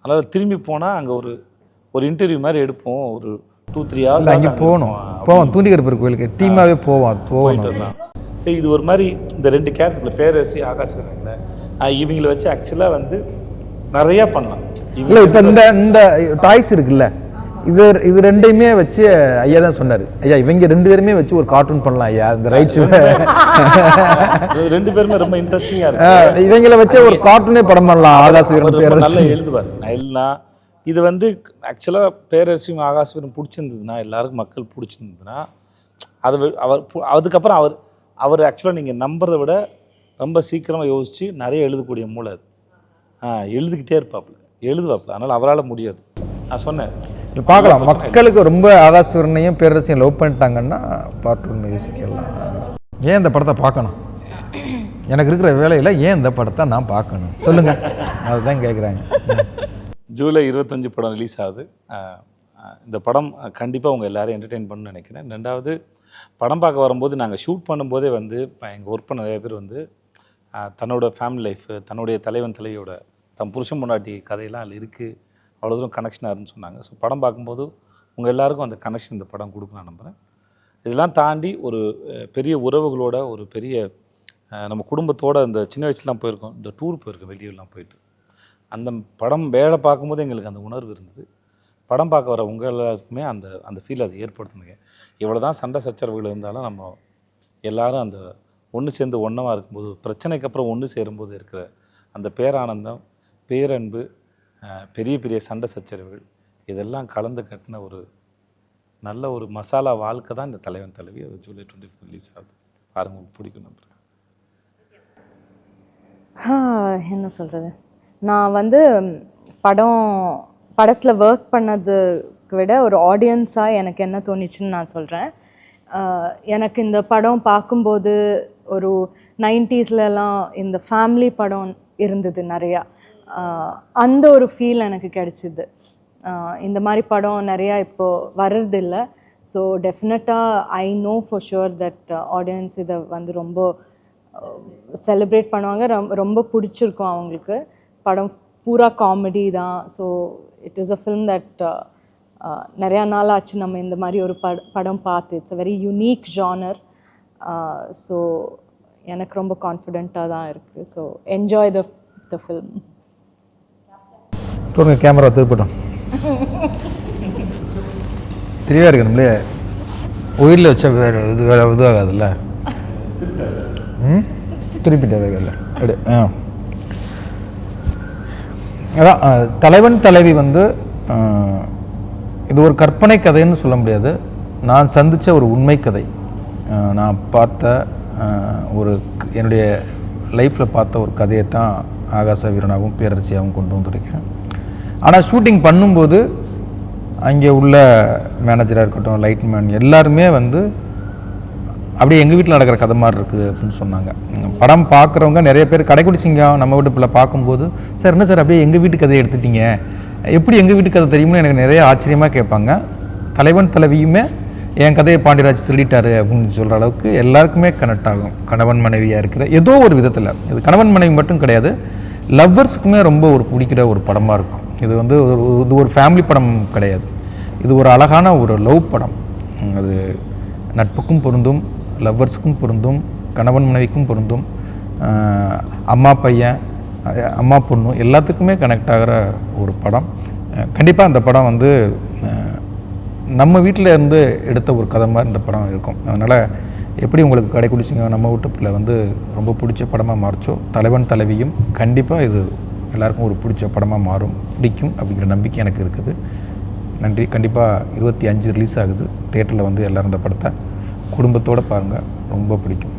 அதனால் திரும்பி போனால் அங்கே ஒரு இன்டர்வியூ மாதிரி எடுப்போம், ஒரு 2-3 hours அங்கே போவோம் தூண்டிகருப்பர் கோயிலுக்கு டீமாகவே போவோம். சரி, இது ஒரு மாதிரி இந்த 2 கேரக்டரில் பேரரசி ஆகாஷ் வராங்களே, இவங்களை வச்சு ஆக்சுவலாக வந்து நிறையா பண்ணலாம். இல்லை இப்போ இந்த டாய்ஸ் இருக்குல்ல, இது ரெண்டையுமே வச்சு ஐயா தான் சொன்னார், ஐயா இவங்க 2 பேருமே வச்சு ஒரு கார்ட்டூன் பண்ணலாம் ஐயா, இந்த ரைட்ஸ் 2 பேருமே ரொம்ப இன்ட்ரெஸ்டிங்காக இருக்கு, இவங்களை வச்சு ஒரு கார்ட்டூனே படம் பண்ணலாம். ஆகாஷ் நல்லா எழுதுவார். நான் எழுதுனா இது வந்து ஆக்சுவலாக பேரரசியும் ஆகாஷ்வரம் பிடிச்சிருந்ததுன்னா, எல்லாருக்கும் மக்கள் பிடிச்சிருந்ததுன்னா, அதுக்கப்புறம் அவர் ஆக்சுவலாக நீங்கள் நம்புறதை விட ரொம்ப சீக்கிரமாக யோசித்து நிறைய எழுதக்கூடிய மூளை அது. எழுதிக்கிட்டே எழுதுவாப்புல. அதனால் அவரால் முடியாது. நான் சொன்னேன் பார்க்கலாம், மக்களுக்கு ரொம்ப ஆகாஷ்வரனையும் பேரரசியும் லவ் பண்ணிட்டாங்கன்னா பார்ட் 1 யோசிக்கலாம். ஏன் இந்த படத்தை பார்க்கணும், எனக்கு இருக்கிற வேலையில் ஏன் இந்த படத்தை நான் பார்க்கணும் சொல்லுங்கள், அதுதான் கேட்குறாங்க. ஜூலை 25 படம் ரிலீஸ் ஆகுது. இந்த படம் கண்டிப்பாக உங்கள் எல்லோரும் என்டர்டெயின் பண்ணணும்னு நினைக்கிறேன். 2வது படம் பார்க்க வரும்போது நாங்கள் ஷூட் பண்ணும்போதே வந்து எங்கள் ஒர்க் பண்ண நிறைய பேர் வந்து தன்னோட ஃபேமிலி லைஃப், தன்னுடைய தலைவியோட தன் புருஷன் முன்னாடி கதையெல்லாம் அதில் இருக்குது, அவ்வளோ தூரம் கனெக்ஷனாக இருந்துன்னு சொன்னாங்க. ஸோ படம் பார்க்கும்போது உங்கள் எல்லாருக்கும் அந்த கனெக்ஷன் இந்த படம் கொடுக்க நான் நம்புகிறேன். இதெல்லாம் தாண்டி ஒரு பெரிய உறவுகளோட ஒரு பெரிய நம்ம குடும்பத்தோடு இந்த சின்ன வயசுலாம் போயிருக்கோம், இந்த டூர் போயிருக்கோம், வெளியூர்லாம் போயிட்டு அந்த படம் வேலை பார்க்கும்போது எங்களுக்கு அந்த உணர்வு இருந்தது. படம் பார்க்க வர உங்கள் எல்லாருக்குமே அந்த ஃபீல் அதை ஏற்படுத்தணுங்க. இவ்வளோ தான் சண்டை சச்சரவுகள் இருந்தாலும் நம்ம எல்லோரும் அந்த ஒன்று சேர்ந்து ஒன்றா இருக்கும்போது, பிரச்சனைக்கு அப்புறம் ஒன்று சேரும்போது இருக்கிற அந்த பேரானந்தம், பேரன்பு, பெரிய பெரிய சண்டை சச்சரவுகள் இதெல்லாம் கலந்து கட்டின ஒரு நல்ல ஒரு மசாலா வாழ்க்கை தான் இந்த தலைவன் தலைவி. அது ஜூலை 25 ரிலீஸ் ஆகுது. பாருங்க, உங்களுக்கு பிடிக்கும் நம்புறேன். என்ன சொல்கிறது, நான் வந்து படத்தில் ஒர்க் பண்ணதுக்கு விட ஒரு ஆடியன்ஸாக எனக்கு என்ன தோணுச்சுன்னு நான் சொல்கிறேன். எனக்கு இந்த படம் பார்க்கும்போது ஒரு 90ஸ்லலாம் இந்த ஃபேமிலி படம் இருந்தது நிறையா. அந்த ஒரு ஃபீல் எனக்கு கிடைச்சிது. இந்த மாதிரி படம் நிறையா இப்போது வர்றதில்லை. ஸோ டெஃபினட்டாக I know for sure that audience இதை வந்து ரொம்ப செலிப்ரேட் பண்ணுவாங்க. ரொம்ப பிடிச்சிருக்கும் அவங்களுக்கு. படம் பூரா காமெடி தான். So it is a film that நிறையா நாள் ஆச்சு நம்ம இந்த மாதிரி ஒரு படம் பார்த்து. It's a very unique genre. So எனக்கு ரொம்ப கான்ஃபிடெண்ட்டாக தான் இருக்குது. So enjoy the film. போடுங்க, கேமரா திருப்பட்டும். தெளிவாக இருக்கணும்லே, உயிரில் வச்சா வேறு இதுவாகாதுல்ல. திருப்பிட்டே அப்படி. அதான் தலைவன் தலைவி வந்து இது ஒரு கற்பனை கதைன்னு சொல்ல முடியாது. நான் சந்தித்த ஒரு உண்மை கதை. நான் பார்த்த என்னுடைய லைஃப்பில் பார்த்த ஒரு கதையை தான் ஆகாச வீரனாகவும் பேரரசியாகவும் கொண்டு வந்திருக்கேன். ஆனால் ஷூட்டிங் பண்ணும்போது அங்கே உள்ள மேனேஜராக இருக்கட்டும், லைட்மேன் எல்லாருமே வந்து அப்படியே எங்கள் வீட்டில் நடக்கிற கதை மாதிரி இருக்குது அப்படின்னு சொன்னாங்க. படம் பார்க்குறவங்க நிறைய பேர் கடைக்குடி சிங்கம் நம்ம வீட்டு பிள்ளை பார்க்கும்போது, சார் என்ன சார் அப்படியே எங்கள் வீட்டு கதையை எடுத்துட்டீங்க, எப்படி எங்கள் வீட்டு கதை தெரியும்னு எனக்கு நிறைய ஆச்சரியமாக கேட்பாங்க. தலைவன் தலைவியுமே என் கதையை பாண்டியராஜ் திருடிட்டாரு அப்படின்னு சொல்கிற அளவுக்கு எல்லாருக்குமே கனெக்ட் ஆகும். கணவன் மனைவியாக இருக்கிற ஏதோ ஒரு விதத்தில், இது கணவன் மனைவி மட்டும் கிடையாது, லவ்வர்ஸுக்குமே ரொம்ப ஒரு பிடிக்கிற ஒரு படமாக இருக்கும். இது வந்து ஒரு ஃபேமிலி படம் கிடையாது. இது ஒரு அழகான ஒரு லவ் படம். அது நட்புக்கும் பொருந்தும், லவ்வர்ஸுக்கும் பொருந்தும், கணவன் மனைவிக்கும் பொருந்தும், அம்மா பையன், அம்மா பொண்ணு எல்லாத்துக்குமே கனெக்ட் ஆகிற ஒரு படம். கண்டிப்பாக அந்த படம் வந்து நம்ம வீட்டில் இருந்து எடுத்த ஒரு கதை மாதிரி இந்த படம் இருக்கும். அதனால் எப்படி உங்களுக்கு கடைக்குடி சிங்கம் நம்ம வீட்டு பிள்ளை வந்து ரொம்ப பிடிச்ச படமாக மாறிச்சோ, தலைவன் தலைவியும் கண்டிப்பாக இது எல்லாருக்கும் ஒரு பிடிச்ச படமாக மாறும், பிடிக்கும் அப்படிங்கிற நம்பிக்கை எனக்கு இருக்குது. நன்றி. கண்டிப்பாக 25 ரிலீஸ் ஆகுது. தியேட்டரில் வந்து எல்லோரும் இந்த படத்தை குடும்பத்தோடு பாருங்கள், ரொம்ப பிடிக்கும்.